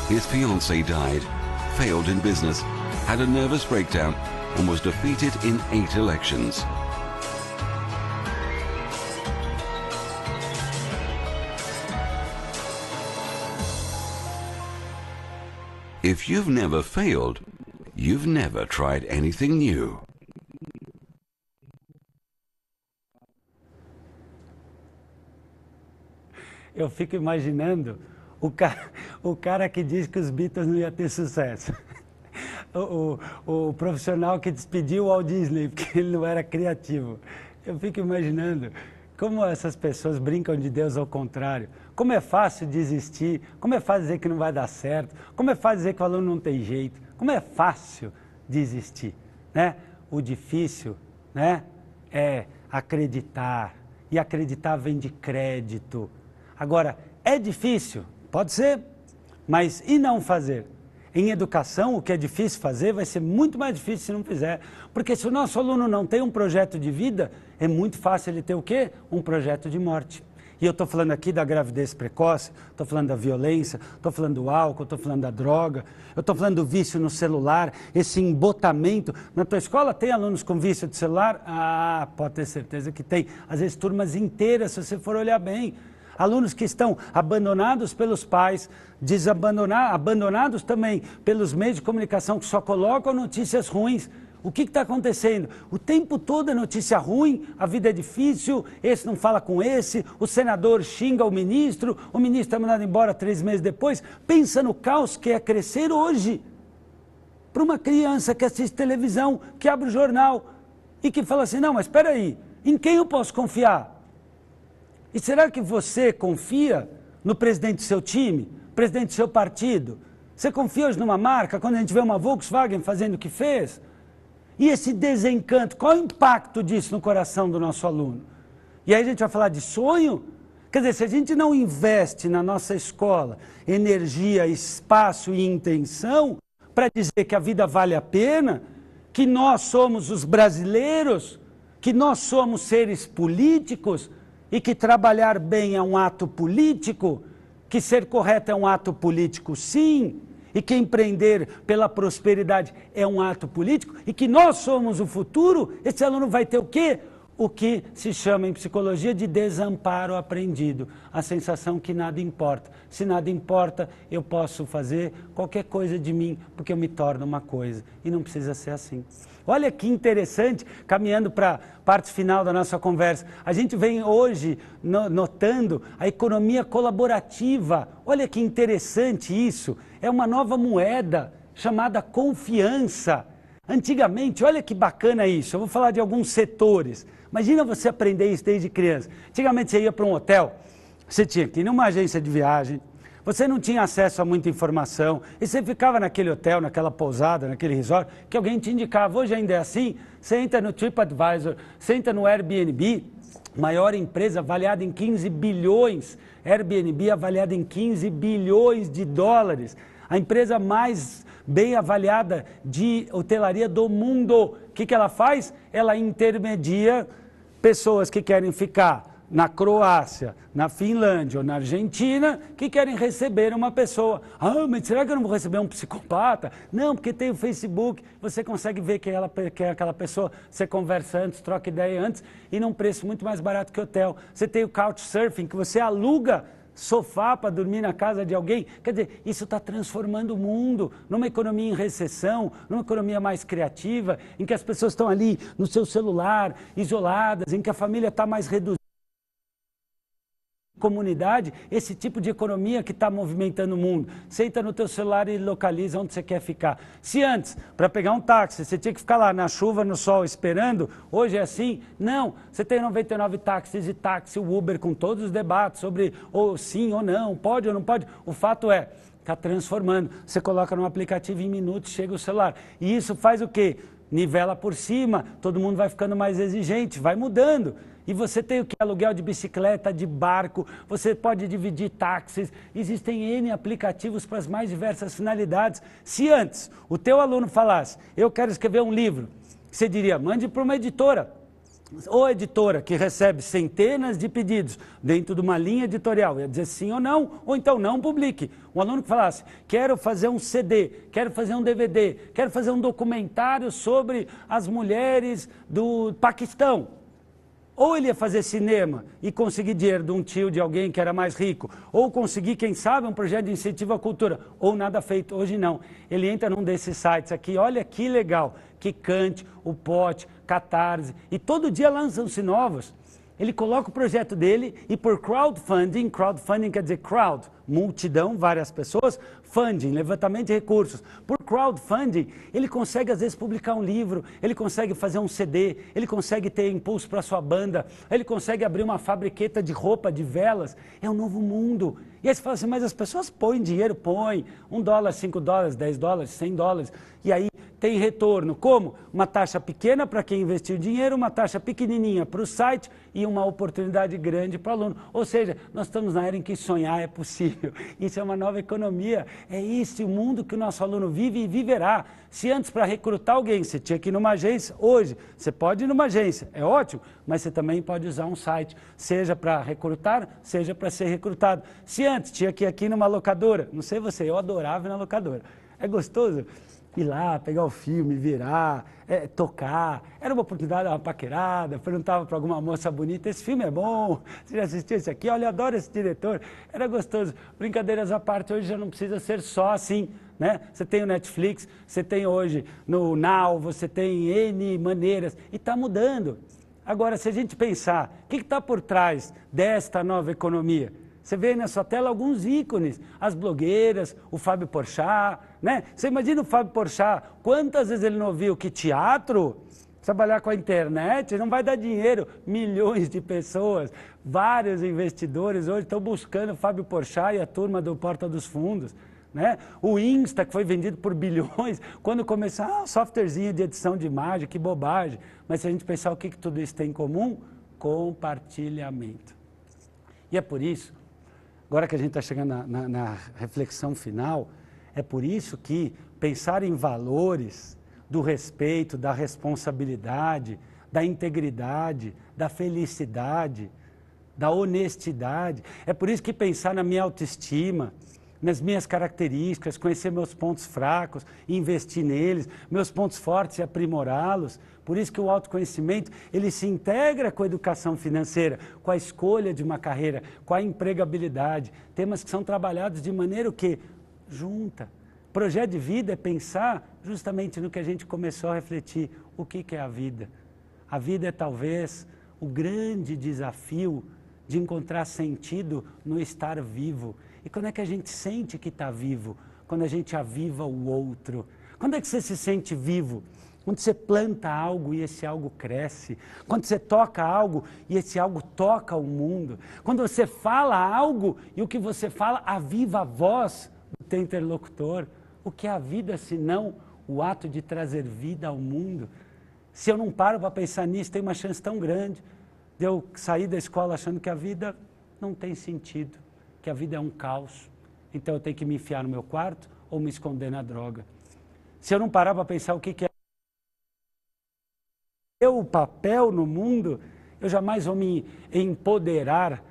His fiancée died, failed in business, had a nervous breakdown and was defeated in 8 elections. If you've never failed, you've never tried anything new. Eu fico imaginando o cara que diz que os Beatles não iam ter sucesso. O profissional que despediu o Walt Disney porque ele não era criativo. Eu fico imaginando como essas pessoas brincam de Deus ao contrário. Como é fácil desistir, como é fácil dizer que não vai dar certo, como é fácil dizer que o aluno não tem jeito, como é fácil desistir, né? O difícil, né, é acreditar, e acreditar vem de crédito. Agora, é difícil? Pode ser, mas e não fazer? Em educação, o que é difícil fazer vai ser muito mais difícil se não fizer. Porque se o nosso aluno não tem um projeto de vida, é muito fácil ele ter o quê? Um projeto de morte. E eu estou falando aqui da gravidez precoce, estou falando da violência, estou falando do álcool, estou falando da droga, eu estou falando do vício no celular, esse embotamento. Na tua escola tem alunos com vício de celular? Ah, pode ter certeza que tem. Às vezes turmas inteiras, se você for olhar bem. Alunos que estão abandonados pelos pais, abandonados também pelos meios de comunicação que só colocam notícias ruins. O que está acontecendo? O tempo todo é notícia ruim, a vida é difícil, esse não fala com esse, o senador xinga o ministro é mandado embora 3 meses depois. Pensa no caos que é crescer hoje. Para uma criança que assiste televisão, que abre o jornal e que fala assim, não, mas espera aí, em quem eu posso confiar? E será que você confia no presidente do seu time, presidente do seu partido? Você confia hoje numa marca, quando a gente vê uma Volkswagen fazendo o que fez? E esse desencanto, qual é o impacto disso no coração do nosso aluno? E aí a gente vai falar de sonho? Quer dizer, se a gente não investe na nossa escola energia, espaço e intenção para dizer que a vida vale a pena, que nós somos os brasileiros, que nós somos seres políticos e que trabalhar bem é um ato político, que ser correto é um ato político sim, e que empreender pela prosperidade é um ato político, e que nós somos o futuro, esse aluno vai ter o quê? O que se chama em psicologia de desamparo aprendido, a sensação que nada importa. Se nada importa, eu posso fazer qualquer coisa de mim, porque eu me torno uma coisa, e não precisa ser assim. Olha que interessante, caminhando para a parte final da nossa conversa, a gente vem hoje notando a economia colaborativa. Olha que interessante isso, é uma nova moeda chamada confiança. Antigamente, olha que bacana isso, eu vou falar de alguns setores. Imagina você aprender isso desde criança. Antigamente você ia para um hotel, você tinha que ir numa agência de viagem, você não tinha acesso a muita informação, e você ficava naquele hotel, naquela pousada, naquele resort, que alguém te indicava. Hoje ainda é assim, você entra no TripAdvisor, você entra no Airbnb, maior empresa avaliada em 15 bilhões, Airbnb avaliada em 15 bilhões de dólares, a empresa mais bem avaliada de hotelaria do mundo. O que ela faz? Ela intermedia pessoas que querem ficar na Croácia, na Finlândia ou na Argentina, que querem receber uma pessoa. Ah, mas será que eu não vou receber um psicopata? Não, porque tem o Facebook, você consegue ver quem é aquela pessoa, você conversa antes, troca ideia antes, e num preço muito mais barato que hotel. Você tem o Couchsurfing, que você aluga sofá para dormir na casa de alguém. Quer dizer, isso está transformando o mundo numa economia em recessão, numa economia mais criativa, em que as pessoas estão ali no seu celular, isoladas, em que a família está mais reduzida. Comunidade, esse tipo de economia que está movimentando o mundo. Senta no teu celular e localiza onde você quer ficar. Se antes, para pegar um táxi, você tinha que ficar lá na chuva, no sol, esperando, hoje é assim? Não. Você tem 99 táxis e táxi, o Uber, com todos os debates sobre ou sim ou não, pode ou não pode. O fato é, está transformando. Você coloca no aplicativo, em minutos chega o celular. E isso faz o quê? Nivela por cima, todo mundo vai ficando mais exigente, vai mudando. E você tem o que? Aluguel de bicicleta, de barco, você pode dividir táxis, existem N aplicativos para as mais diversas finalidades. Se antes o teu aluno falasse, eu quero escrever um livro, você diria, mande para uma editora. Ou editora que recebe centenas de pedidos dentro de uma linha editorial, ia dizer sim ou não, ou então não publique. Um aluno que falasse, quero fazer um CD, quero fazer um DVD, quero fazer um documentário sobre as mulheres do Paquistão. Ou ele ia fazer cinema e conseguir dinheiro de um tio de alguém que era mais rico, ou conseguir, quem sabe, um projeto de incentivo à cultura, ou nada feito. Hoje não. Ele entra num desses sites aqui, olha que legal, Kikante, o Pote, Catarse, e todo dia lançam-se novos. Ele coloca o projeto dele e por crowdfunding, crowdfunding quer dizer crowd, multidão, várias pessoas, funding, levantamento de recursos. Por crowdfunding, ele consegue às vezes publicar um livro, ele consegue fazer um CD, ele consegue ter impulso para a sua banda, ele consegue abrir uma fabriqueta de roupa, de velas. É um novo mundo. E aí você fala assim, mas as pessoas põem dinheiro, põem $1, $5, $10, $100, e aí tem retorno. Como? Uma taxa pequena para quem investiu dinheiro, uma taxa pequenininha para o site e uma oportunidade grande para o aluno. Ou seja, nós estamos na era em que sonhar é possível. Isso é uma nova economia. É esse o mundo que o nosso aluno vive e viverá. Se antes para recrutar alguém você tinha que ir numa agência, hoje você pode ir numa agência, é ótimo, mas você também pode usar um site, seja para recrutar, seja para ser recrutado. Se antes tinha que ir aqui numa locadora, não sei você, eu adorava ir na locadora. É gostoso ir lá, pegar o filme, virar, tocar. Era uma oportunidade, uma paquerada, perguntava para alguma moça bonita, esse filme é bom, você já assistiu esse aqui? Olha, eu adoro esse diretor. Era gostoso. Brincadeiras à parte, hoje já não precisa ser só assim, né? Você tem o Netflix, você tem hoje no Now, você tem N maneiras, e está mudando. Agora, se a gente pensar, o que está por trás desta nova economia? Você vê aí na sua tela alguns ícones, as blogueiras, o Fábio Porchat, né? Você imagina o Fábio Porchat, quantas vezes ele não ouviu que teatro, trabalhar com a internet, não vai dar dinheiro. Milhões de pessoas, vários investidores hoje estão buscando o Fábio Porchat e a turma do Porta dos Fundos, né? O Insta, que foi vendido por bilhões, quando começou, um softwarezinho de edição de imagem, que bobagem. Mas se a gente pensar o que tudo isso tem em comum, compartilhamento. E é por isso, agora que a gente está chegando na reflexão final, é por isso que pensar em valores do respeito, da responsabilidade, da integridade, da felicidade, da honestidade, é por isso que pensar na minha autoestima, nas minhas características, conhecer meus pontos fracos, investir neles, meus pontos fortes e aprimorá-los. Por isso que o autoconhecimento, ele se integra com a educação financeira, com a escolha de uma carreira, com a empregabilidade. Temas que são trabalhados de maneira o quê? Junta. Projeto de vida é pensar justamente no que a gente começou a refletir. O que é a vida? A vida é talvez o grande desafio de encontrar sentido no estar vivo. E quando é que a gente sente que está vivo? Quando a gente aviva o outro. Quando é que você se sente vivo? Quando você planta algo e esse algo cresce. Quando você toca algo e esse algo toca o mundo. Quando você fala algo e o que você fala aviva a voz do teu interlocutor. O que é a vida senão o ato de trazer vida ao mundo? Se eu não paro para pensar nisso, tem uma chance tão grande de eu sair da escola achando que a vida não tem sentido, que a vida é um caos. Então eu tenho que me enfiar no meu quarto ou me esconder na droga. Se eu não parar para pensar o que é o papel no mundo, eu jamais vou me empoderar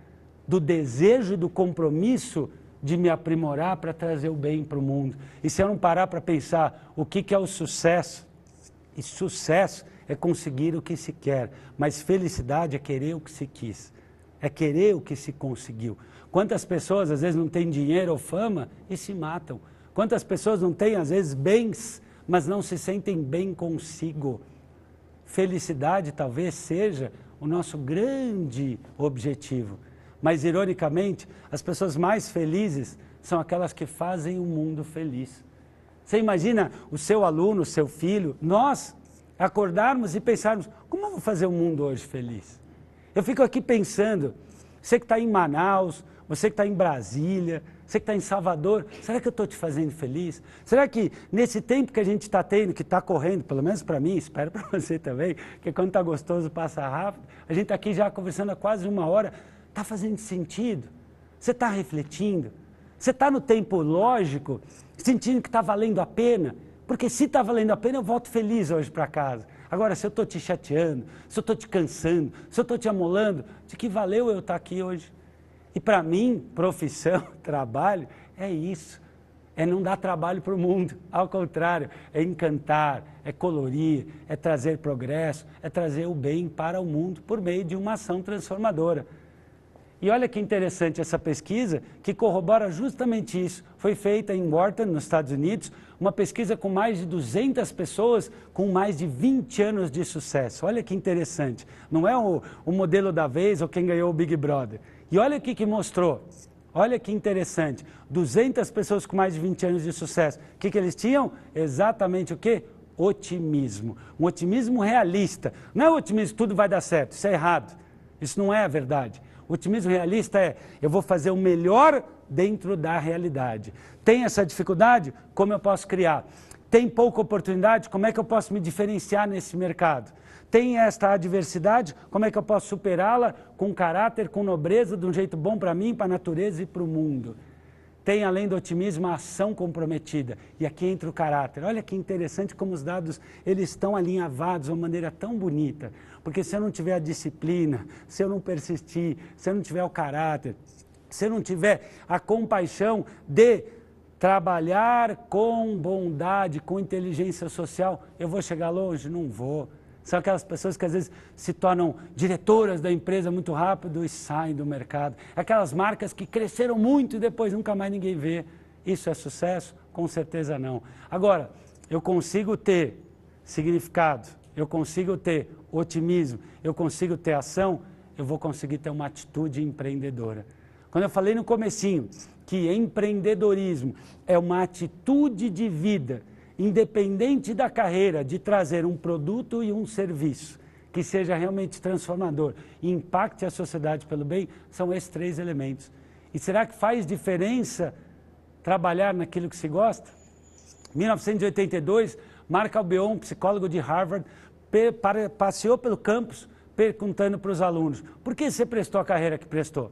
do desejo e do compromisso de me aprimorar para trazer o bem para o mundo. E se eu não parar para pensar o que é o sucesso, e sucesso é conseguir o que se quer, mas felicidade é querer o que se quis, é querer o que se conseguiu. Quantas pessoas às vezes não têm dinheiro ou fama e se matam? Quantas pessoas não têm às vezes bens, mas não se sentem bem consigo? Felicidade talvez seja o nosso grande objetivo. Mas, ironicamente, as pessoas mais felizes são aquelas que fazem o mundo feliz. Você imagina o seu aluno, o seu filho, nós acordarmos e pensarmos, como eu vou fazer o mundo hoje feliz? Eu fico aqui pensando, você que está em Manaus, você que está em Brasília, você que está em Salvador, será que eu estou te fazendo feliz? Será que nesse tempo que a gente está tendo, que está correndo, pelo menos para mim, espero para você também, que quando está gostoso passa rápido, a gente está aqui já conversando há quase 1 hora, está fazendo sentido? Você está refletindo? Você está no tempo lógico, sentindo que está valendo a pena? Porque se está valendo a pena, eu volto feliz hoje para casa. Agora, se eu estou te chateando, se eu estou te cansando, se eu estou te amolando, de que valeu eu estar aqui hoje? E para mim, profissão, trabalho, é isso. É não dar trabalho para o mundo. Ao contrário, é encantar, é colorir, é trazer progresso, é trazer o bem para o mundo por meio de uma ação transformadora. E olha que interessante essa pesquisa que corrobora justamente isso. Foi feita em Wharton, nos Estados Unidos, uma pesquisa com mais de 200 pessoas com mais de 20 anos de sucesso. Olha que interessante. Não é o modelo da vez ou quem ganhou o Big Brother. E olha o que mostrou. Olha que interessante. 200 pessoas com mais de 20 anos de sucesso. O que eles tinham? Exatamente o quê? Otimismo. Um otimismo realista. Não é o otimismo tudo vai dar certo. Isso é errado. Isso não é a verdade. O otimismo realista é, eu vou fazer o melhor dentro da realidade. Tem essa dificuldade? Como eu posso criar? Tem pouca oportunidade? Como é que eu posso me diferenciar nesse mercado? Tem esta adversidade? Como é que eu posso superá-la com caráter, com nobreza, de um jeito bom para mim, para a natureza e para o mundo? Tem, além do otimismo, a ação comprometida. E aqui entra o caráter. Olha que interessante como os dados eles estão alinhavados de uma maneira tão bonita. Porque se eu não tiver a disciplina, se eu não persistir, se eu não tiver o caráter, se eu não tiver a compaixão de trabalhar com bondade, com inteligência social, eu vou chegar longe? Não vou. São aquelas pessoas que às vezes se tornam diretoras da empresa muito rápido e saem do mercado. Aquelas marcas que cresceram muito e depois nunca mais ninguém vê. Isso é sucesso? Com certeza não. Agora, eu consigo ter significado, eu consigo ter otimismo, eu consigo ter ação, eu vou conseguir ter uma atitude empreendedora. Quando eu falei no comecinho que empreendedorismo é uma atitude de vida, independente da carreira, de trazer um produto e um serviço que seja realmente transformador e impacte a sociedade pelo bem, são esses 3 elementos. E será que faz diferença trabalhar naquilo que se gosta? Em 1982, Mark Albion, um psicólogo de Harvard, passeou pelo campus perguntando para os alunos, por que você prestou a carreira que prestou?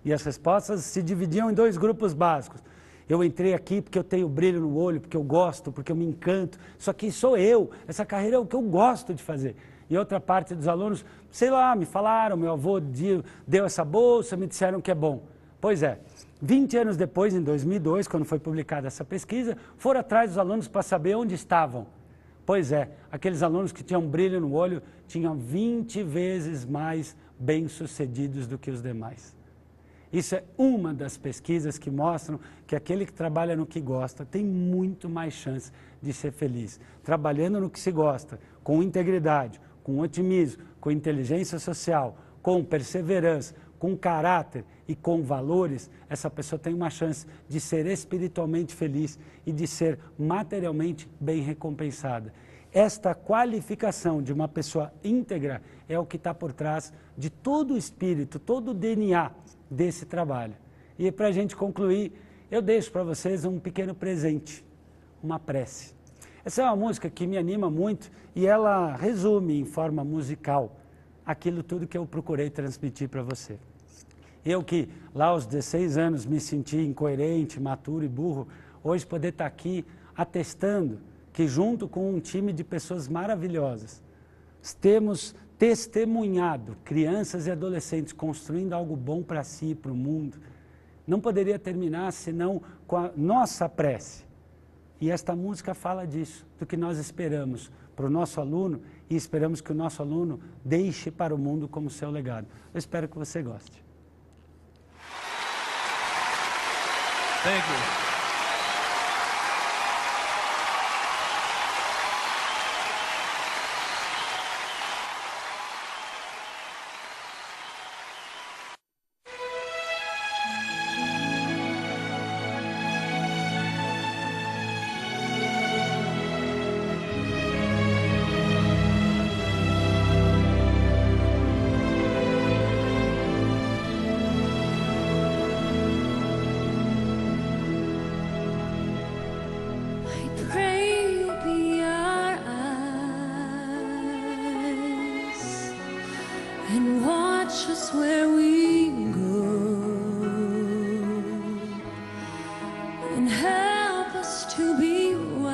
E as respostas se dividiam em 2 grupos básicos. Eu entrei aqui porque eu tenho brilho no olho, porque eu gosto, porque eu me encanto. Isso aqui sou eu, essa carreira é o que eu gosto de fazer. E outra parte dos alunos, sei lá, me falaram, meu avô deu essa bolsa, me disseram que é bom. Pois é, 20 anos depois, em 2002, quando foi publicada essa pesquisa, foram atrás dos alunos para saber onde estavam. Pois é, aqueles alunos que tinham brilho no olho tinham 20 vezes mais bem-sucedidos do que os demais. Isso é uma das pesquisas que mostram que aquele que trabalha no que gosta tem muito mais chance de ser feliz. Trabalhando no que se gosta, com integridade, com otimismo, com inteligência social, com perseverança, com caráter e com valores, essa pessoa tem uma chance de ser espiritualmente feliz e de ser materialmente bem recompensada. Esta qualificação de uma pessoa íntegra é o que está por trás de todo o espírito, todo o DNA desse trabalho. E para a gente concluir, eu deixo para vocês um pequeno presente, uma prece. Essa é uma música que me anima muito e ela resume em forma musical aquilo tudo que eu procurei transmitir para você. Eu que lá aos 16 anos me senti incoerente, maturo e burro, hoje poder estar aqui atestando que junto com um time de pessoas maravilhosas, temos testemunhado crianças e adolescentes construindo algo bom para si e para o mundo, não poderia terminar senão com a nossa prece. E esta música fala disso, do que nós esperamos para o nosso aluno e esperamos que o nosso aluno deixe para o mundo como seu legado. Eu espero que você goste. Thank you. And watch us where we go, and help us to be wise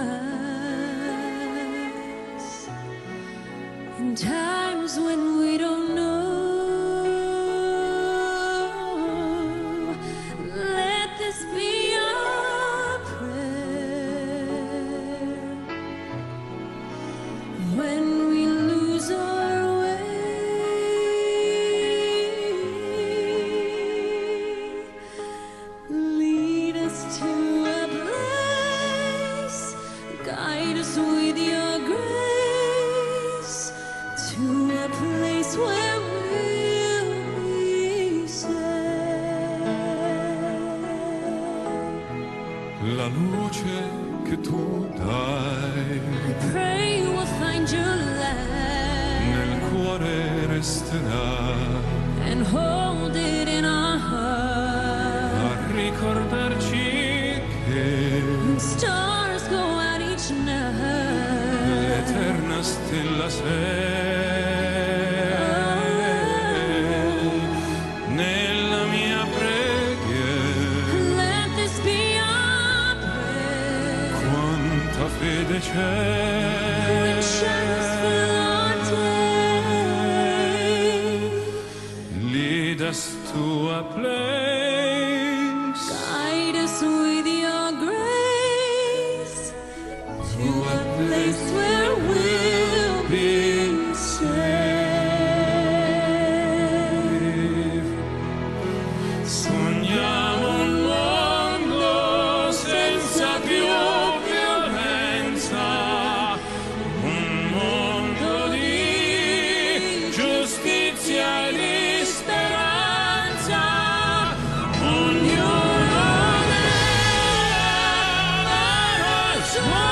luce che tu dai Pray we'll find your light nel cuore resterà and hold it in our heart. a ricordarci che Stars go out each night. l'eterna stella sei nella mia preghiera. Let this be our prayer. Quanta fede When c'è shadows fill our day, lead us to a place, guide us with your grace to a place where we'll be safe. sogniamo un mondo senza più violenza, un mondo di giustizia e di speranza, ognuno nella sua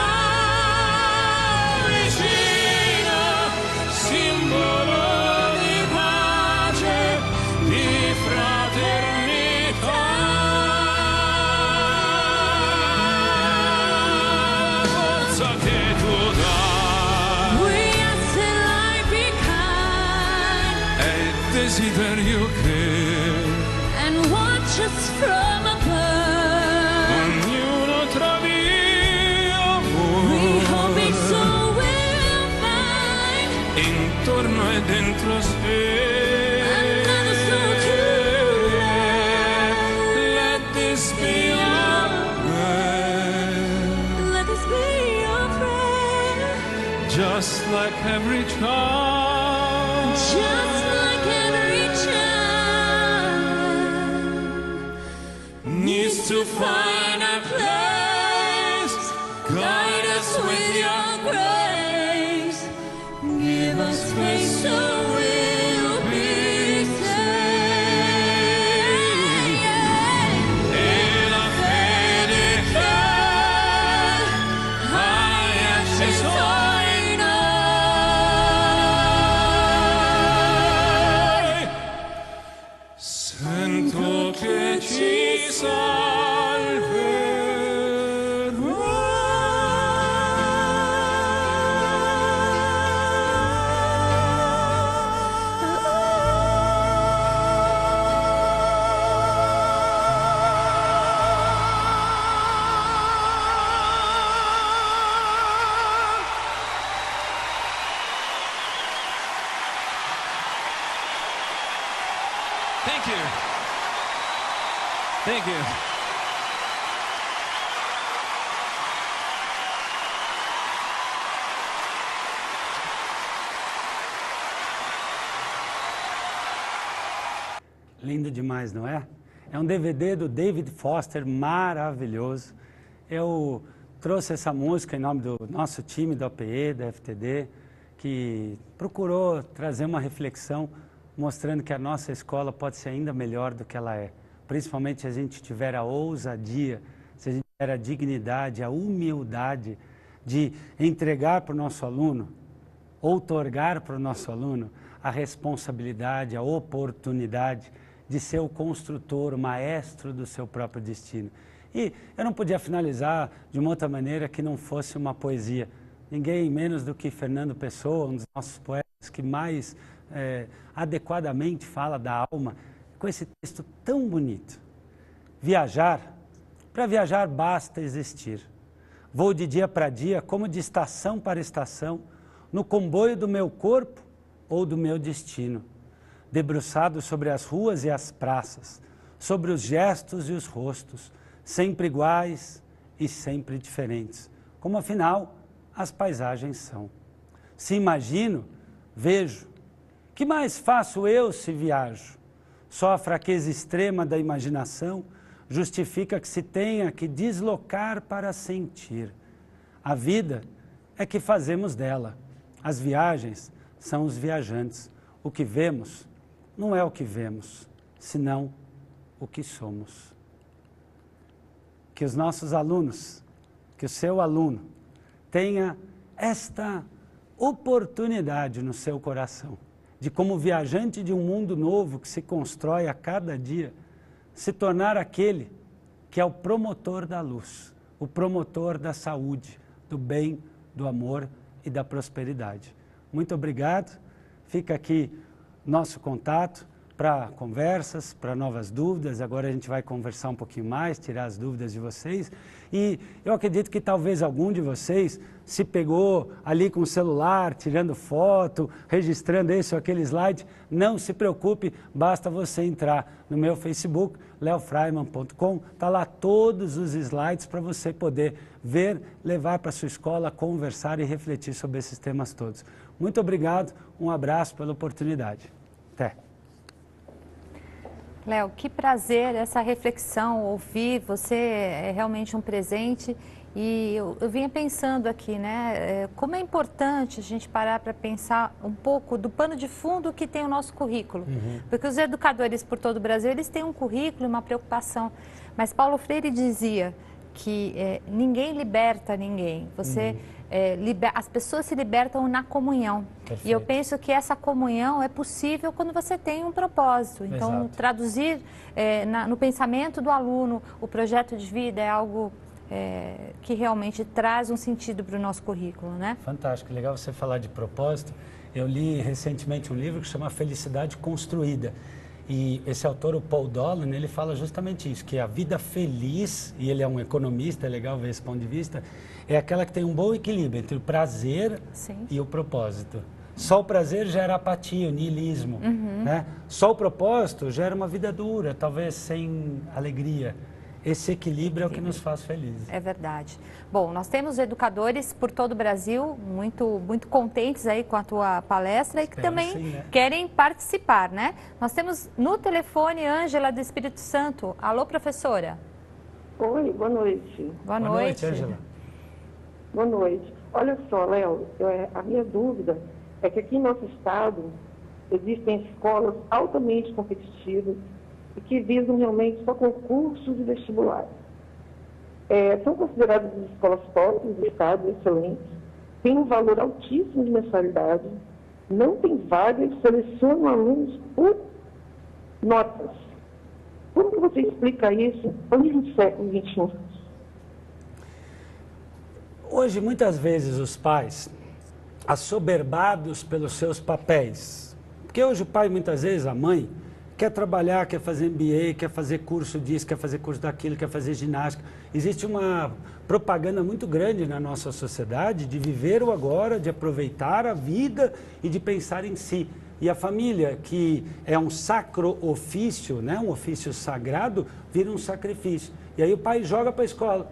vicino, simbolo di pace, di fraternità. Forza che tu dai We ask that life be kind è il desiderio che and watch us from above. ognuno trovi We hope amore it's so we'll find intorno e dentro sé. another soul to love. Let this be our prayer, Let this be your prayer, just like every child. just like every child Needs to find a place, guide us with your grace. Give us faith so we'll be safe. e la fede che hai acceso in noi. Sento che ci Thank you. Thank you. Lindo demais, não é? É um DVD do David Foster maravilhoso. Eu trouxe essa música em nome do nosso time da OPE, da FTD, que procurou trazer uma reflexão mostrando que a nossa escola pode ser ainda melhor do que ela é. Principalmente se a gente tiver a ousadia, se a gente tiver a dignidade, a humildade de entregar para o nosso aluno, outorgar para o nosso aluno a responsabilidade, a oportunidade de ser o construtor, o maestro do seu próprio destino. E eu não podia finalizar de uma outra maneira que não fosse uma poesia. Ninguém menos do que Fernando Pessoa, um dos nossos poetas que mais adequadamente fala da alma, com esse texto tão bonito. Viajar, para viajar basta existir. Vou de dia para dia, como de estação para estação, no comboio do meu corpo ou do meu destino, debruçado sobre as ruas e as praças, sobre os gestos e os rostos, sempre iguais e sempre diferentes, como afinal as paisagens são. Se imagino, vejo. Que mais faço eu se viajo? Só a fraqueza extrema da imaginação justifica que se tenha que deslocar para sentir. A vida é que fazemos dela. As viagens são os viajantes. O que vemos não é o que vemos, senão o que somos. que os nossos alunos, que o seu aluno tenha esta oportunidade no seu coração, de como viajante de um mundo novo que se constrói a cada dia, se tornar aquele que é o promotor da luz, o promotor da saúde, do bem, do amor e da prosperidade. Muito obrigado. Fica aqui nosso contato para conversas, para novas dúvidas. Agora a gente vai conversar um pouquinho mais, tirar as dúvidas de vocês. E eu acredito que talvez algum de vocês se pegou ali com o celular, tirando foto, registrando esse ou aquele slide. Não se preocupe, basta você entrar no meu Facebook, leofreiman.com. Está lá todos os slides para você poder ver, levar para a sua escola, conversar e refletir sobre esses temas todos. Muito obrigado, um abraço pela oportunidade. Até. Léo, que prazer essa reflexão, ouvir, você é realmente um presente. E eu vinha pensando aqui, né, como é importante a gente parar para pensar um pouco do pano de fundo que tem o nosso currículo. Porque os educadores por todo o Brasil, eles têm um currículo e uma preocupação. Mas Paulo Freire dizia que ninguém liberta ninguém, as pessoas se libertam na comunhão. Perfeito. E eu penso que essa comunhão é possível quando você tem um propósito. Então, Exato. Traduzir no pensamento do aluno o projeto de vida é algo que realmente traz um sentido para o nosso currículo, né? Fantástico, legal você falar de propósito. Eu li recentemente um livro que chama Felicidade Construída. E esse autor, o Paul Dolan, ele fala justamente isso, que a vida feliz, e ele é um economista, é legal ver esse ponto de vista, é aquela que tem um bom equilíbrio entre o prazer Sim. e o propósito. Só o prazer gera apatia, o niilismo, né? Só o propósito gera uma vida dura, talvez sem alegria. Esse equilíbrio é o que nos faz felizes. É verdade. Bom, nós temos educadores por todo o Brasil, muito contentes aí com a tua palestra e que Espero também sim, né? querem participar, né? Nós temos no telefone Ângela do Espírito Santo. Alô, professora. Oi, boa noite. Boa Boa noite, Ângela. Boa noite. Olha só, Léo, a minha dúvida é que aqui em nosso estado existem escolas altamente competitivas e que visam realmente só concursos e vestibulares. São consideradas as escolas top do estado, excelentes, têm um valor altíssimo de mensalidade, não tem vagas, selecionam alunos por notas. Como que você explica isso no século XXI? Hoje, muitas vezes, os pais, assoberbados pelos seus papéis, porque hoje o pai, muitas vezes, a mãe, quer trabalhar, quer fazer MBA, quer fazer curso disso, quer fazer curso daquilo, quer fazer ginástica. Existe uma propaganda muito grande na nossa sociedade de viver o agora, de aproveitar a vida e de pensar em si. E a família, que é um sacro ofício, né, um ofício sagrado, vira um sacrifício. E aí o pai joga para a escola.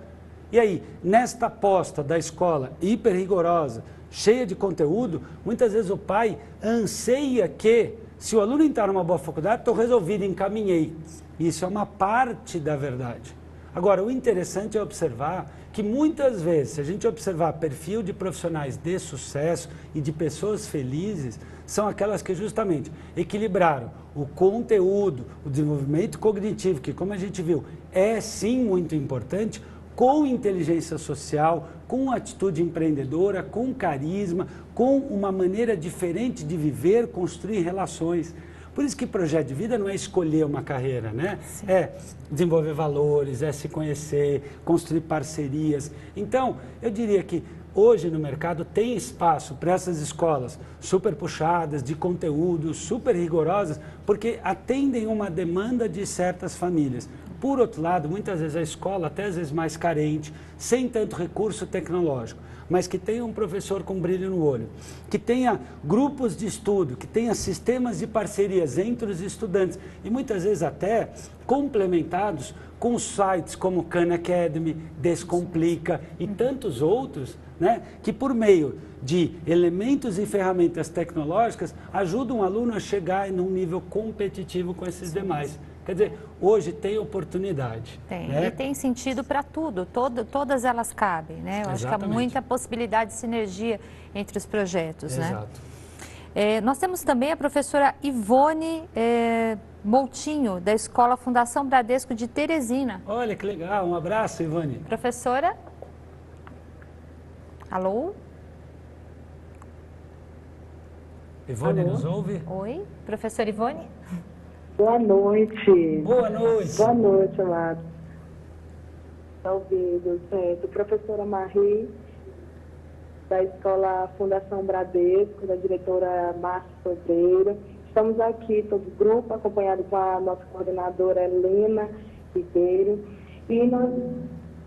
E aí, nesta aposta da escola hiper rigorosa, cheia de conteúdo, muitas vezes o pai anseia que, se o aluno entrar numa boa faculdade, estou resolvido, encaminhei. Isso é uma parte da verdade. Agora, o interessante é observar que muitas vezes, se a gente observar perfil de profissionais de sucesso e de pessoas felizes, são aquelas que justamente equilibraram o conteúdo, o desenvolvimento cognitivo, que como a gente viu, é sim muito importante, com inteligência social, com atitude empreendedora, com carisma, com uma maneira diferente de viver, construir relações. Por isso que projeto de vida não é escolher uma carreira, né? Sim. É desenvolver valores, é se conhecer, construir parcerias. Então, eu diria que hoje no mercado tem espaço para essas escolas super puxadas, de conteúdo, super rigorosas, porque atendem uma demanda de certas famílias. Por outro lado, muitas vezes a escola, até às vezes mais carente, sem tanto recurso tecnológico, mas que tenha um professor com brilho no olho, que tenha grupos de estudo, que tenha sistemas de parcerias entre os estudantes e muitas vezes até complementados com sites como Khan Academy, Descomplica e tantos outros, né, que por meio de elementos e ferramentas tecnológicas ajudam o aluno a chegar num nível competitivo com esses demais. Quer dizer, hoje tem oportunidade. Tem, né? E tem sentido para tudo, todas elas cabem, né? Eu acho que há muita possibilidade de sinergia entre os projetos, Exato. né? Nós temos também a professora Ivone Moutinho, da Escola Fundação Bradesco de Teresina. Olha que legal, um abraço, Ivone. Professora? Alô? Ivone Alô? nos ouve? Oi, professora Ivone? Boa noite. Boa noite. Boa noite, amado. Tá ouvindo, certo. Professora Marie, da Escola Fundação Bradesco, da diretora Márcia Sobreira. Estamos aqui, todo o grupo, acompanhado com a nossa coordenadora Helena Ribeiro. E nós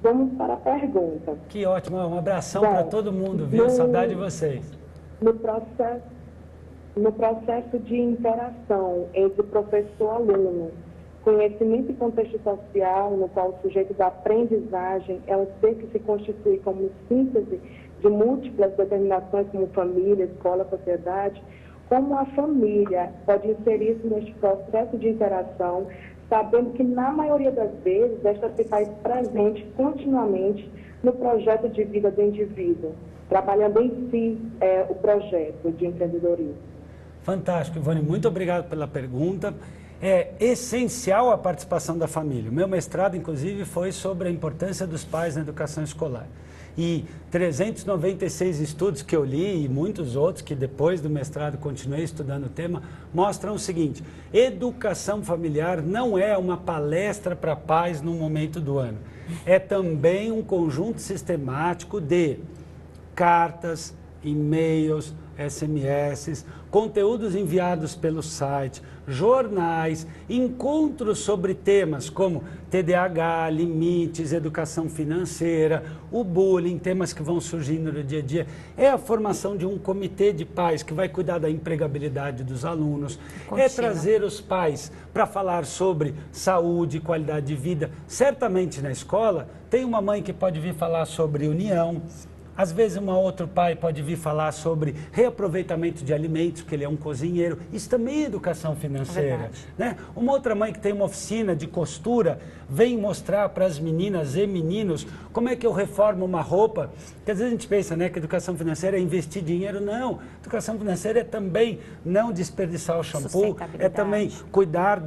vamos para a pergunta. Que ótimo, um abração Bom, para todo mundo, viu? Saudade de vocês. No processo de interação entre professor e aluno, conhecimento e contexto social, no qual o sujeito da aprendizagem é um ser que se constitui como síntese de múltiplas determinações como família, escola, sociedade, como a família pode inserir-se neste processo de interação, sabendo que, na maioria das vezes, esta se faz presente continuamente no projeto de vida do indivíduo, trabalhando em si o projeto de empreendedorismo. Fantástico, Ivone, muito obrigado pela pergunta. É essencial a participação da família. O meu mestrado, inclusive, foi sobre a importância dos pais na educação escolar. E 396 estudos que eu li e muitos outros que depois do mestrado continuei estudando o tema, mostram o seguinte: educação familiar não é uma palestra para pais no momento do ano. É também um conjunto sistemático de cartas, e-mails, SMS, conteúdos enviados pelo site, jornais, encontros sobre temas como TDAH, limites, educação financeira, o bullying, temas que vão surgindo no dia a dia. É a formação de um comitê de pais que vai cuidar da empregabilidade dos alunos. É trazer os pais para falar sobre saúde, qualidade de vida. Certamente na escola tem uma mãe que pode vir falar sobre união. Às vezes, outro pai pode vir falar sobre reaproveitamento de alimentos, porque ele é um cozinheiro. Isso também é educação financeira, né? Uma outra mãe que tem uma oficina de costura vem mostrar para as meninas e meninos como é que eu reformo uma roupa. Porque às vezes a gente pensa, né, que educação financeira é investir dinheiro. Não, educação financeira é também não desperdiçar o shampoo, é também cuidar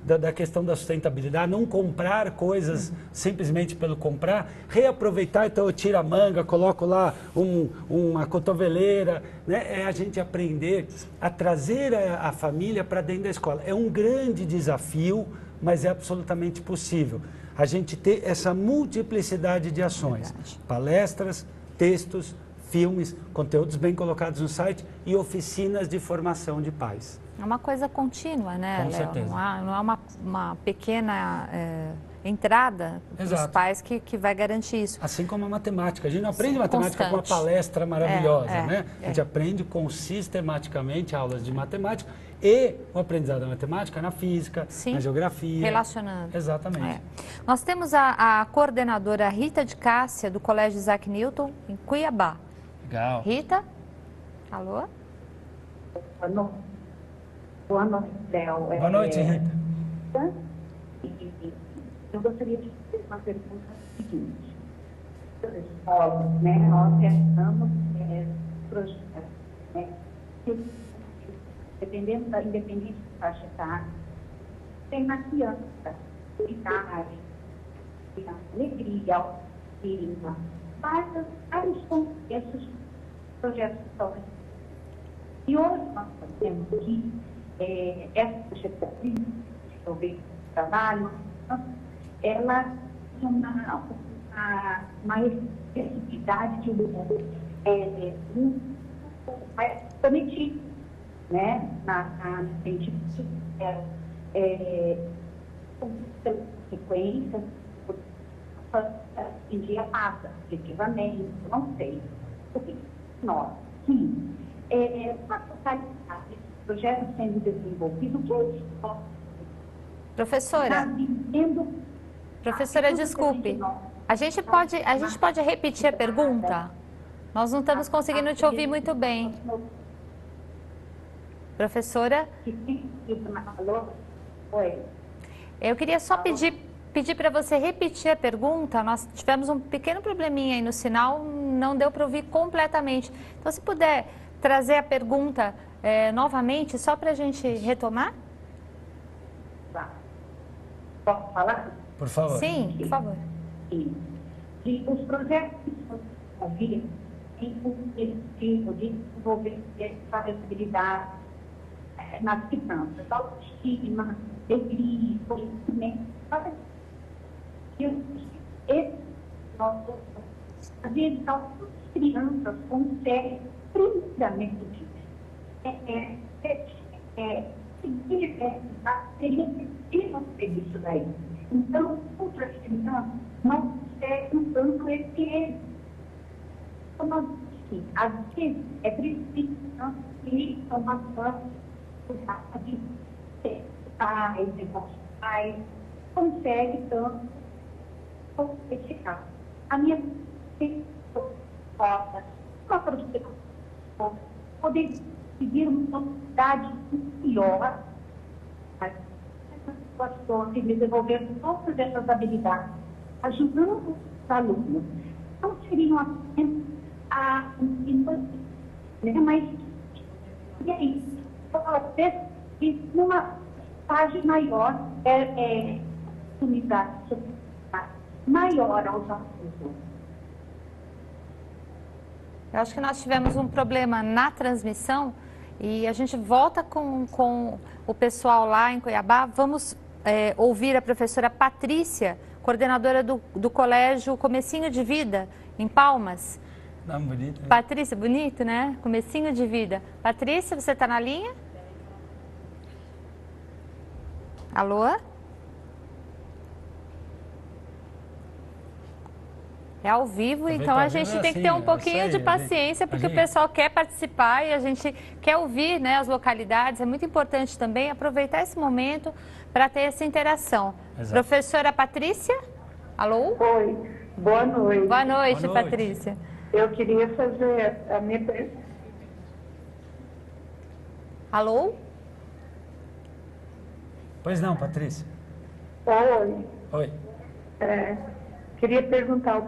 da questão da sustentabilidade, não comprar coisas simplesmente pelo comprar, reaproveitar. Então eu tiro a manga, coloco lá uma cotoveleira, né? É a gente aprender a trazer a família para dentro da escola. É um grande desafio, mas é absolutamente possível. A gente ter essa multiplicidade de ações, palestras, textos, filmes, conteúdos bem colocados no site e oficinas de formação de pais. É uma coisa contínua, né, Com Léo? certeza. Não é uma pequena entrada dos pais que vai garantir isso. Assim como a matemática. A gente não aprende matemática com uma palestra maravilhosa, né? A gente aprende sistematicamente aulas de matemática e o aprendizado da matemática na física, na geografia. Relacionando. Exatamente. Nós temos a coordenadora Rita de Cássia, do Colégio Isaac Newton, em Cuiabá. Legal. Rita? Alô? Boa noite, Léo. Boa noite, Rita. Eu gostaria de fazer uma pergunta seguinte. As escolas, né, nós realizamos projetos, né, dependendo da independência da faixa etária, tem na criança, idade, alegria, autoestima, vários contextos de projetos que estão. E hoje nós temos aqui essa projeção que eu vejo no trabalho, ela tem uma especificidade de mais permitir, né, na sentido sequência, em dia passa, efetivamente, não sei. Porque nós, sim, uma totalidade desse projeto sendo desenvolvido, o que é isso? Professora, desculpe. A gente pode repetir a pergunta? Nós não estamos conseguindo te ouvir muito bem. Professora? Eu queria só pedir para você repetir a pergunta. Nós tivemos um pequeno probleminha aí no sinal, não deu para ouvir completamente. Então, se puder trazer a pergunta novamente, só para a gente retomar? Tá. Posso falar? Por favor. Sim, por favor. Sim. E os projetos que são desenvolvidos têm o objetivo de desenvolver essa habilidade nas crianças, autoestima, alegria, conhecimento. Esse nosso fazer as crianças conseguem primeiramente seguir seria preciso ser isso daí. Então, outras crianças não conseguem tanto esse êxito. Então, assim, às vezes é preciso que uma de pais, de pais, consegue tanto esse caso. A minha uma professora poder seguir uma cidade melhor, situações, desenvolvendo todas essas habilidades, ajudando os alunos. Não seriam apenas mas e aí, e numa fase maior, unidade maior aos alunos. Eu acho que nós tivemos um problema na transmissão e a gente volta com o pessoal lá em Cuiabá. Vamos ouvir a professora Patrícia, coordenadora do colégio Comecinho de Vida, em Palmas. Não, bonito, né? Patrícia, bonito, né? Comecinho de Vida. Patrícia, você está na linha? Alô? É ao vivo, então a gente tem que ter um pouquinho de paciência, porque o pessoal quer participar e a gente quer ouvir, né, as localidades. É muito importante também aproveitar esse momento para ter essa interação. Exato. Professora Patrícia? Alô? Oi, boa noite. Boa noite, Patrícia. Eu queria fazer a minha pergunta. Alô? Pois não, Patrícia. Oi. Oi. Queria perguntar ao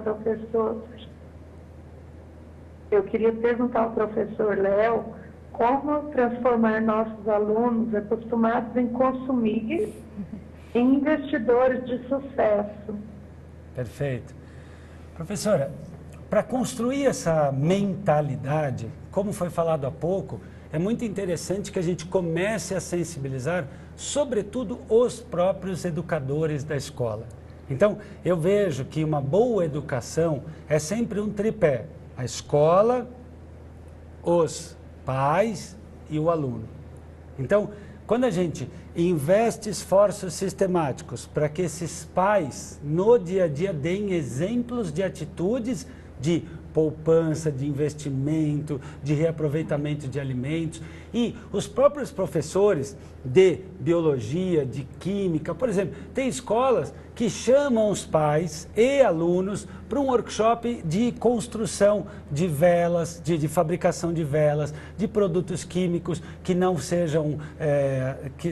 professor Léo como transformar nossos alunos acostumados em consumir em investidores de sucesso. Perfeito. Professora, para construir essa mentalidade, como foi falado há pouco, é muito interessante que a gente comece a sensibilizar, sobretudo, os próprios educadores da escola. Então, eu vejo que uma boa educação é sempre um tripé: a escola, os pais e o aluno. Então, quando a gente investe esforços sistemáticos para que esses pais, no dia a dia, deem exemplos de atitudes de poupança, de investimento, de reaproveitamento de alimentos, e os próprios professores de biologia, de química, por exemplo, tem escolas que chamam os pais e alunos para um workshop de construção de velas, de fabricação de velas, de produtos químicos que não sejam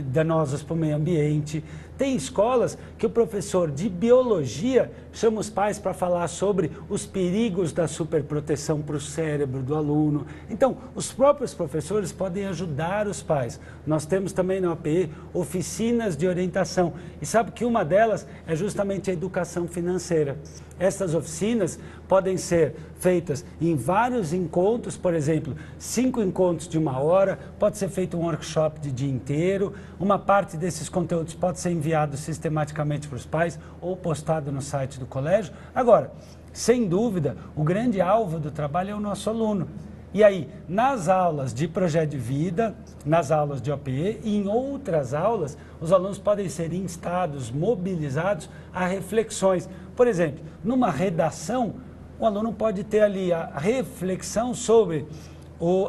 danosos para o meio ambiente. Tem escolas que o professor de biologia chama os pais para falar sobre os perigos da superproteção para o cérebro do aluno. Então, os próprios professores podem ajudar os pais. Nós temos também na UAPE oficinas de orientação. E sabe que uma delas é justamente a educação financeira. Essas oficinas podem ser feitas em vários encontros, por exemplo, 5 encontros de 1 hora, pode ser feito um workshop de dia inteiro, uma parte desses conteúdos pode ser enviado sistematicamente para os pais ou postado no site do colégio. Agora, sem dúvida, o grande alvo do trabalho é o nosso aluno. E aí, nas aulas de projeto de vida, nas aulas de OPE e em outras aulas, os alunos podem ser instados, mobilizados a reflexões. Por exemplo, numa redação, o aluno pode ter ali a reflexão sobre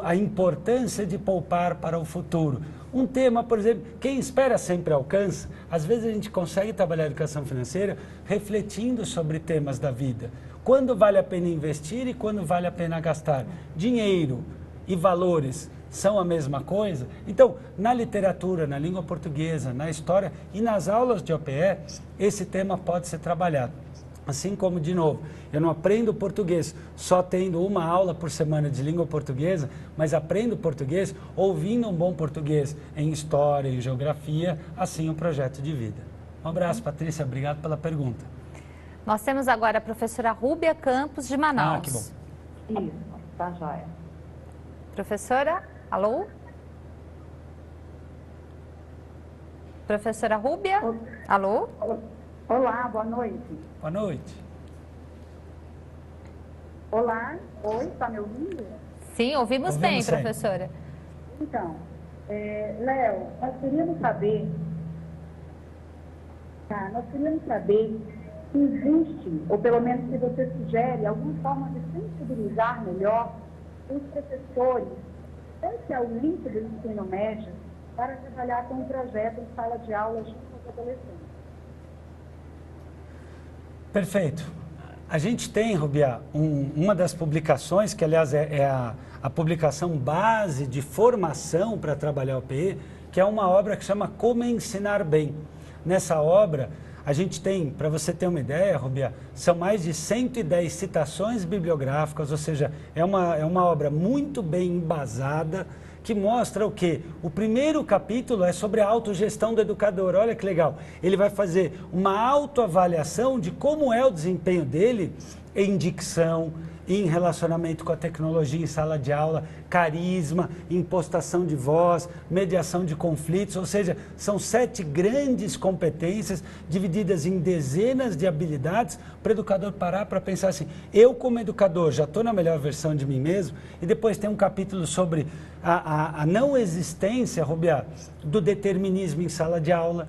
a importância de poupar para o futuro. Um tema, por exemplo, quem espera sempre alcança. Às vezes a gente consegue trabalhar a educação financeira refletindo sobre temas da vida. Quando vale a pena investir e quando vale a pena gastar? Dinheiro e valores são a mesma coisa? Então, na literatura, na língua portuguesa, na história e nas aulas de OPE, esse tema pode ser trabalhado. Assim como, de novo, eu não aprendo português só tendo uma aula por semana de língua portuguesa, mas aprendo português ouvindo um bom português em história, em geografia, assim um projeto de vida. Um abraço, Patrícia, obrigado pela pergunta. Nós temos agora a professora Rúbia Campos, de Manaus. Ah, que bom. Isso, tá joia. Professora, alô? Professora Rúbia, alô? Olá, boa noite. Boa noite. Olá, oi, tá me ouvindo? Sim, ouvimos bem, Ouvimos bem. professora. Então, Léo, nós queríamos saber se existe, ou pelo menos se você sugere, alguma forma de sensibilizar melhor os professores, esse é o link do ensino médio, para trabalhar com um projeto em sala de aula junto aos adolescentes. Perfeito. A gente tem, Rubia, uma das publicações, que aliás é a publicação base de formação para trabalhar o PE, que é uma obra que chama Como Ensinar Bem. Nessa obra, a gente tem, para você ter uma ideia, Rubia, são mais de 110 citações bibliográficas, ou seja, é uma obra muito bem embasada, que mostra o quê? O primeiro capítulo é sobre a autogestão do educador. Olha que legal. Ele vai fazer uma autoavaliação de como é o desempenho dele em dicção, em relacionamento com a tecnologia em sala de aula, carisma, impostação de voz, mediação de conflitos, ou seja, são 7 grandes competências divididas em dezenas de habilidades para o educador parar para pensar assim, eu como educador já estou na melhor versão de mim mesmo, e depois tem um capítulo sobre a não existência, Rubia, do determinismo em sala de aula.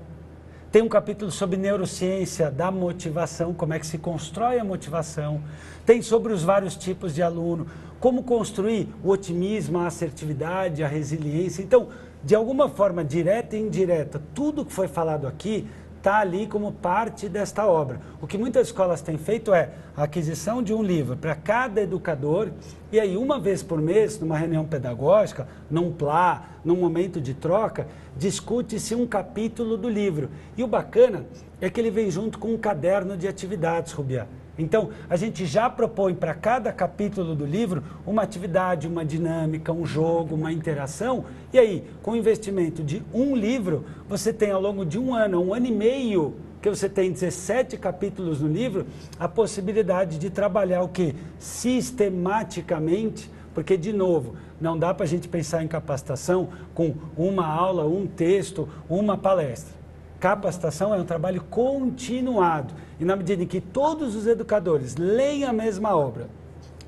Tem um capítulo sobre neurociência da motivação, como é que se constrói a motivação. Tem sobre os vários tipos de aluno, como construir o otimismo, a assertividade, a resiliência. Então, de alguma forma, direta e indireta, tudo que foi falado aqui está ali como parte desta obra. O que muitas escolas têm feito é a aquisição de um livro para cada educador e aí uma vez por mês, numa reunião pedagógica, num plá, num momento de troca, discute-se um capítulo do livro. E o bacana é que ele vem junto com um caderno de atividades, Rubia. Então, a gente já propõe para cada capítulo do livro uma atividade, uma dinâmica, um jogo, uma interação. E aí, com o investimento de um livro, você tem ao longo de um ano e meio, que você tem 17 capítulos no livro, a possibilidade de trabalhar o quê? Sistematicamente, porque, de novo, não dá para a gente pensar em capacitação com uma aula, um texto, uma palestra. Capacitação é um trabalho continuado. E na medida em que todos os educadores leem a mesma obra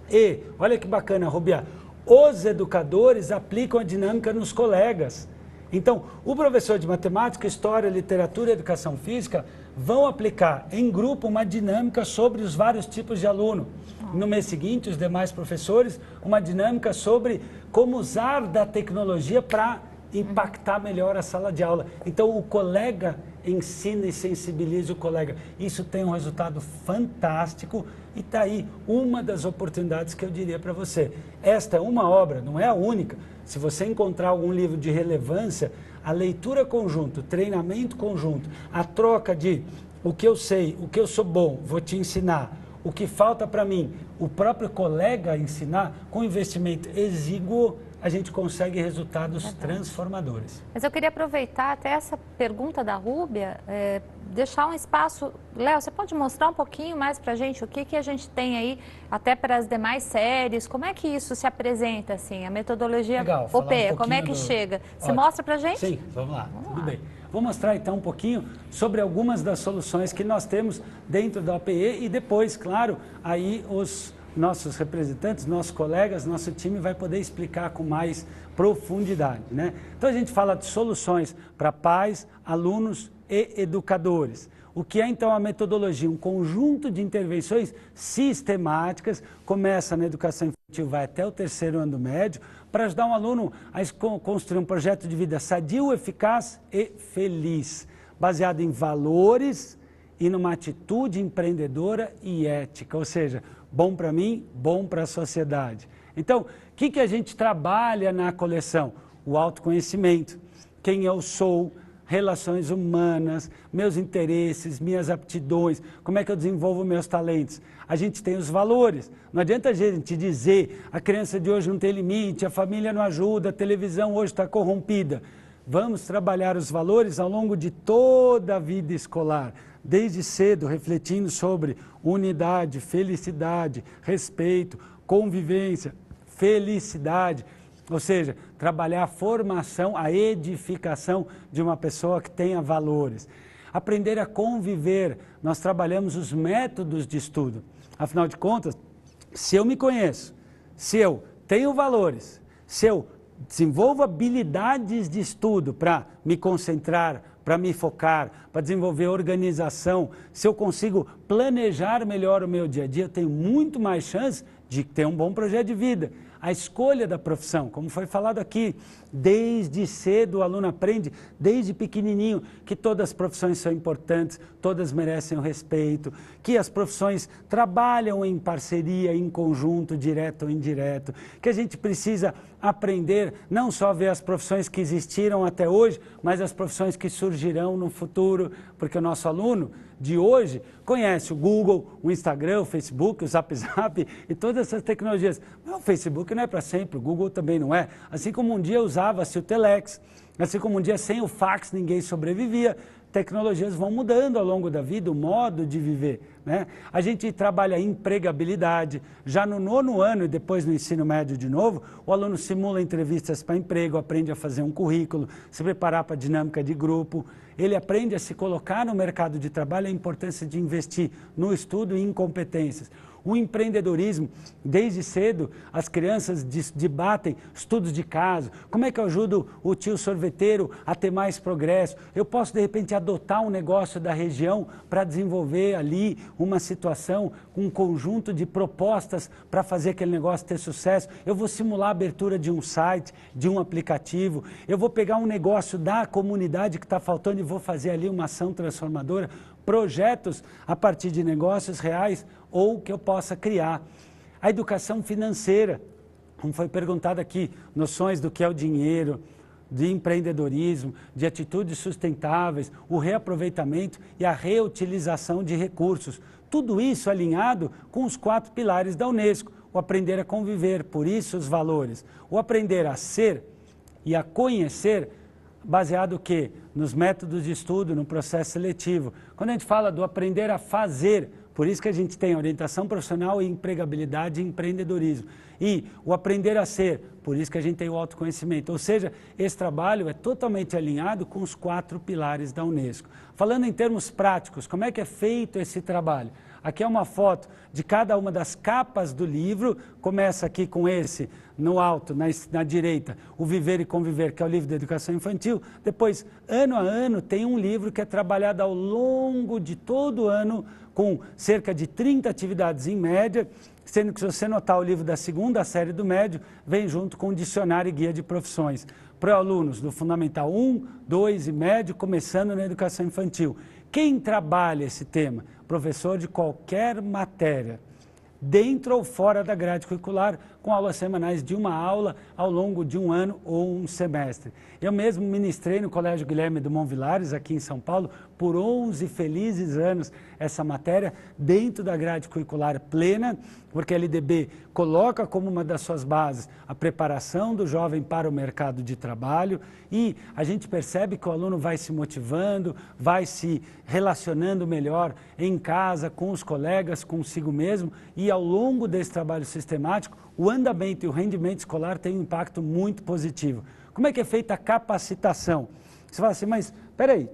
e, olha que bacana, Rubia, os educadores aplicam a dinâmica nos colegas. Então, o professor de matemática, história, literatura e educação física vão aplicar em grupo uma dinâmica sobre os vários tipos de aluno. No mês seguinte, os demais professores, uma dinâmica sobre como usar da tecnologia para impactar melhor a sala de aula. Então, o colega ensina e sensibiliza o colega. Isso tem um resultado fantástico e está aí uma das oportunidades que eu diria para você. Esta é uma obra, não é a única. Se você encontrar algum livro de relevância, a leitura conjunta, o treinamento conjunto, a troca de o que eu sei, o que eu sou bom, vou te ensinar, o que falta para mim, o próprio colega ensinar, com investimento exíguo, a gente consegue resultados transformadores. Mas eu queria aproveitar até essa pergunta da Rúbia, deixar um espaço. Léo, você pode mostrar um pouquinho mais para a gente o que a gente tem aí, até para as demais séries, como é que isso se apresenta, assim, a metodologia OPE, como é que chega? Você mostra para a gente? Sim, vamos lá, tudo bem. Vou mostrar então um pouquinho sobre algumas das soluções que nós temos dentro da OPE e depois, claro, aí os nossos representantes, nossos colegas, nosso time vai poder explicar com mais profundidade, né? Então a gente fala de soluções para pais, alunos e educadores. O que é então a metodologia? Um conjunto de intervenções sistemáticas, começa na educação infantil, vai até o 3º ano do médio, para ajudar um aluno a construir um projeto de vida sadio, eficaz e feliz, baseado em valores e numa atitude empreendedora e ética, ou seja, bom para mim, bom para a sociedade. Então, o que a gente trabalha na coleção? O autoconhecimento, quem eu sou, relações humanas, meus interesses, minhas aptidões, como é que eu desenvolvo meus talentos. A gente tem os valores. Não adianta a gente dizer a criança de hoje não tem limite, a família não ajuda, a televisão hoje está corrompida. Vamos trabalhar os valores ao longo de toda a vida escolar, desde cedo, refletindo sobre unidade, felicidade, respeito, convivência, felicidade. Ou seja, trabalhar a formação, a edificação de uma pessoa que tenha valores. Aprender a conviver, nós trabalhamos os métodos de estudo. Afinal de contas, se eu me conheço, se eu tenho valores, se eu desenvolvo habilidades de estudo para me concentrar, para me focar, para desenvolver organização, se eu consigo planejar melhor o meu dia a dia, eu tenho muito mais chance de ter um bom projeto de vida. A escolha da profissão, como foi falado aqui, desde cedo o aluno aprende, desde pequenininho, que todas as profissões são importantes, todas merecem o respeito, que as profissões trabalham em parceria, em conjunto, direto ou indireto, que a gente precisa aprender não só a ver as profissões que existiram até hoje, mas as profissões que surgirão no futuro, porque o nosso aluno de hoje conhece o Google, o Instagram, o Facebook, o Zap e todas essas tecnologias. Mas o Facebook não é para sempre, o Google também não é. Assim como um dia usava-se o Telex, assim como um dia sem o fax ninguém sobrevivia, tecnologias vão mudando ao longo da vida, o modo de viver, né? A gente trabalha empregabilidade, já no 9º ano e depois no ensino médio de novo, o aluno simula entrevistas para emprego, aprende a fazer um currículo, se preparar para a dinâmica de grupo, ele aprende a se colocar no mercado de trabalho, a importância de investir no estudo e em competências. O empreendedorismo, desde cedo, as crianças debatem estudos de caso. Como é que eu ajudo o tio sorveteiro a ter mais progresso? Eu posso, de repente, adotar um negócio da região para desenvolver ali uma situação, um conjunto de propostas para fazer aquele negócio ter sucesso. Eu vou simular a abertura de um site, de um aplicativo. Eu vou pegar um negócio da comunidade que está faltando e vou fazer ali uma ação transformadora. Projetos a partir de negócios reais ou que eu possa criar. A educação financeira, como foi perguntado aqui, noções do que é o dinheiro, de empreendedorismo, de atitudes sustentáveis, o reaproveitamento e a reutilização de recursos. Tudo isso alinhado com os 4 pilares da Unesco, o aprender a conviver, por isso os valores, o aprender a ser e a conhecer, baseado o quê? Nos métodos de estudo, no processo seletivo. Quando a gente fala do aprender a fazer, por isso que a gente tem orientação profissional e empregabilidade e empreendedorismo. E o aprender a ser, por isso que a gente tem o autoconhecimento. Ou seja, esse trabalho é totalmente alinhado com os 4 pilares da Unesco. Falando em termos práticos, como é que é feito esse trabalho? Aqui é uma foto de cada uma das capas do livro, começa aqui com esse, no alto, na direita, o Viver e Conviver, que é o livro de educação infantil. Depois, ano a ano, tem um livro que é trabalhado ao longo de todo o ano, com cerca de 30 atividades em média, sendo que se você notar o livro da 2ª série do médio, vem junto com o dicionário e guia de profissões. Para alunos do Fundamental 1, 2 e médio, começando na educação infantil. Quem trabalha esse tema? Professor de qualquer matéria, dentro ou fora da grade curricular, com aulas semanais de uma aula ao longo de um ano ou um semestre. Eu mesmo ministrei no Colégio Guilherme Dumont Vilares, aqui em São Paulo, por 11 felizes anos essa matéria dentro da grade curricular plena, porque a LDB coloca como uma das suas bases a preparação do jovem para o mercado de trabalho e a gente percebe que o aluno vai se motivando, vai se relacionando melhor em casa, com os colegas, consigo mesmo e ao longo desse trabalho sistemático, o andamento e o rendimento escolar tem um impacto muito positivo. Como é que é feita a capacitação? Você fala assim, mas peraí,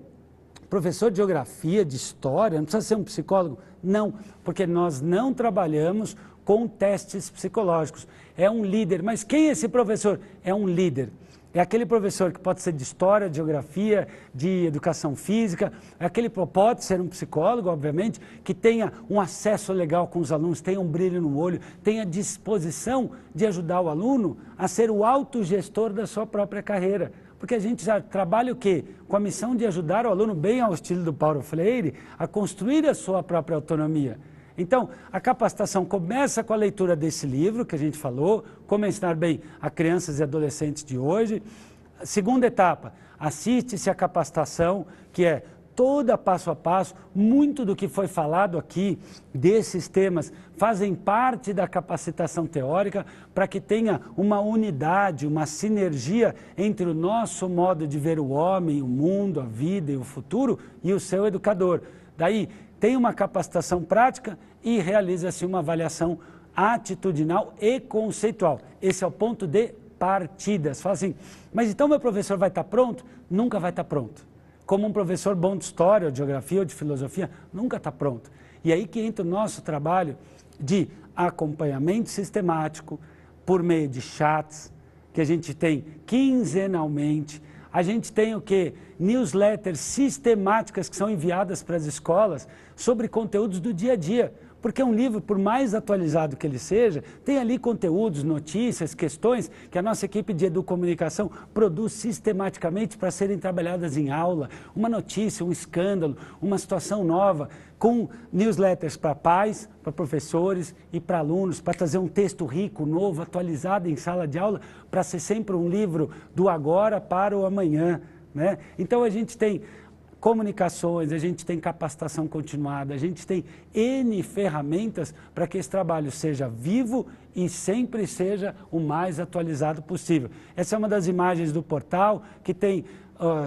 professor de geografia, de história, não precisa ser um psicólogo? Não, porque nós não trabalhamos com testes psicológicos. É um líder, mas quem é esse professor? É um líder. É aquele professor que pode ser de história, de geografia, de educação física, é aquele que pode ser um psicólogo, obviamente, que tenha um acesso legal com os alunos, tenha um brilho no olho, tenha disposição de ajudar o aluno a ser o autogestor da sua própria carreira. Porque a gente já trabalha o quê? Com a missão de ajudar o aluno, bem ao estilo do Paulo Freire, a construir a sua própria autonomia. Então, a capacitação começa com a leitura desse livro que a gente falou, Como Ensinar Bem a Crianças e Adolescentes de Hoje. Segunda etapa, assiste-se a capacitação, que é toda passo a passo. Muito do que foi falado aqui, desses temas, fazem parte da capacitação teórica para que tenha uma unidade, uma sinergia entre o nosso modo de ver o homem, o mundo, a vida e o futuro e o seu educador. Daí, tem uma capacitação prática e realiza-se uma avaliação atitudinal e conceitual. Esse é o ponto de partida. Você fala assim, mas então meu professor vai estar pronto? Nunca vai estar pronto. Como um professor bom de história, ou de geografia, ou de filosofia, nunca está pronto. E aí que entra o nosso trabalho de acompanhamento sistemático, por meio de chats, que a gente tem quinzenalmente. A gente tem o quê? Newsletters sistemáticas que são enviadas para as escolas sobre conteúdos do dia a dia. Porque um livro, por mais atualizado que ele seja, tem ali conteúdos, notícias, questões que a nossa equipe de educomunicação produz sistematicamente para serem trabalhadas em aula. Uma notícia, um escândalo, uma situação nova, com newsletters para pais, para professores e para alunos, para trazer um texto rico, novo, atualizado em sala de aula, para ser sempre um livro do agora para o amanhã, né? Então a gente tem comunicações, a gente tem capacitação continuada, a gente tem N ferramentas para que esse trabalho seja vivo e sempre seja o mais atualizado possível. Essa é uma das imagens do portal, que tem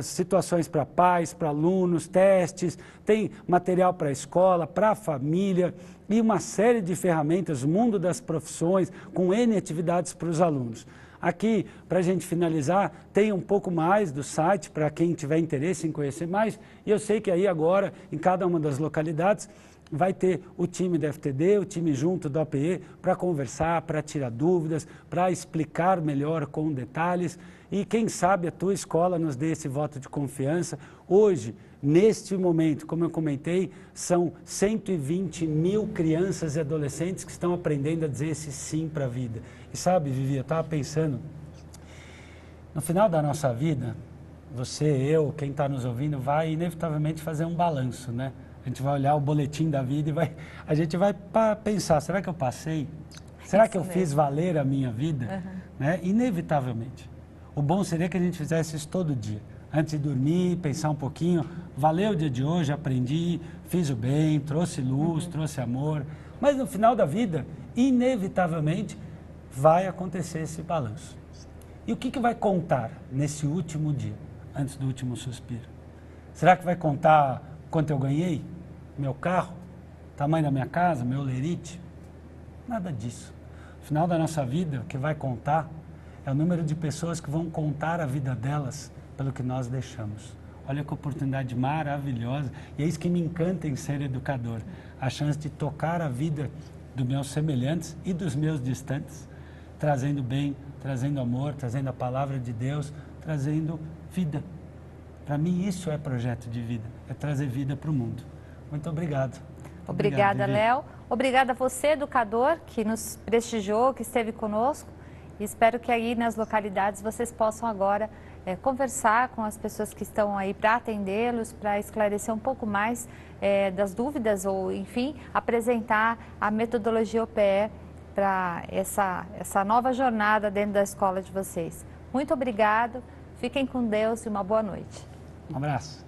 situações para pais, para alunos, testes, tem material para a escola, para a família e uma série de ferramentas, mundo das profissões, com N atividades para os alunos. Aqui, para a gente finalizar, tem um pouco mais do site para quem tiver interesse em conhecer mais. E eu sei que aí agora, em cada uma das localidades, vai ter o time da FTD, o time junto do APE, para conversar, para tirar dúvidas, para explicar melhor com detalhes. E quem sabe a tua escola nos dê esse voto de confiança. Hoje, neste momento, como eu comentei, são 120 mil crianças e adolescentes que estão aprendendo a dizer esse sim para a vida. E sabe, Vivi, eu estava pensando, no final da nossa vida, você, eu, quem está nos ouvindo, vai inevitavelmente fazer um balanço, né? A gente vai olhar o boletim da vida e a gente vai pensar, será que eu passei? Será que eu fiz valer a minha vida? Né? Inevitavelmente. O bom seria que a gente fizesse isso todo dia. Antes de dormir, pensar um pouquinho, valeu o dia de hoje, aprendi, fiz o bem, trouxe luz, trouxe amor. Mas no final da vida, inevitavelmente, vai acontecer esse balanço. E o que vai contar nesse último dia, antes do último suspiro? Será que vai contar quanto eu ganhei? Meu carro? Tamanho da minha casa? Meu lerite? Nada disso. No final da nossa vida, o que vai contar é o número de pessoas que vão contar a vida delas pelo que nós deixamos. Olha que oportunidade maravilhosa. E é isso que me encanta em ser educador. A chance de tocar a vida dos meus semelhantes e dos meus distantes, trazendo bem, trazendo amor, trazendo a palavra de Deus, trazendo vida. Para mim isso é projeto de vida, é trazer vida para o mundo. Muito obrigado. Obrigada, Léo. Obrigada a você, educador, que nos prestigiou, que esteve conosco. E espero que aí nas localidades vocês possam agora conversar com as pessoas que estão aí para atendê-los, para esclarecer um pouco mais das dúvidas ou, enfim, apresentar a metodologia OPE para essa nova jornada dentro da escola de vocês. Muito obrigado, fiquem com Deus e uma boa noite. Um abraço.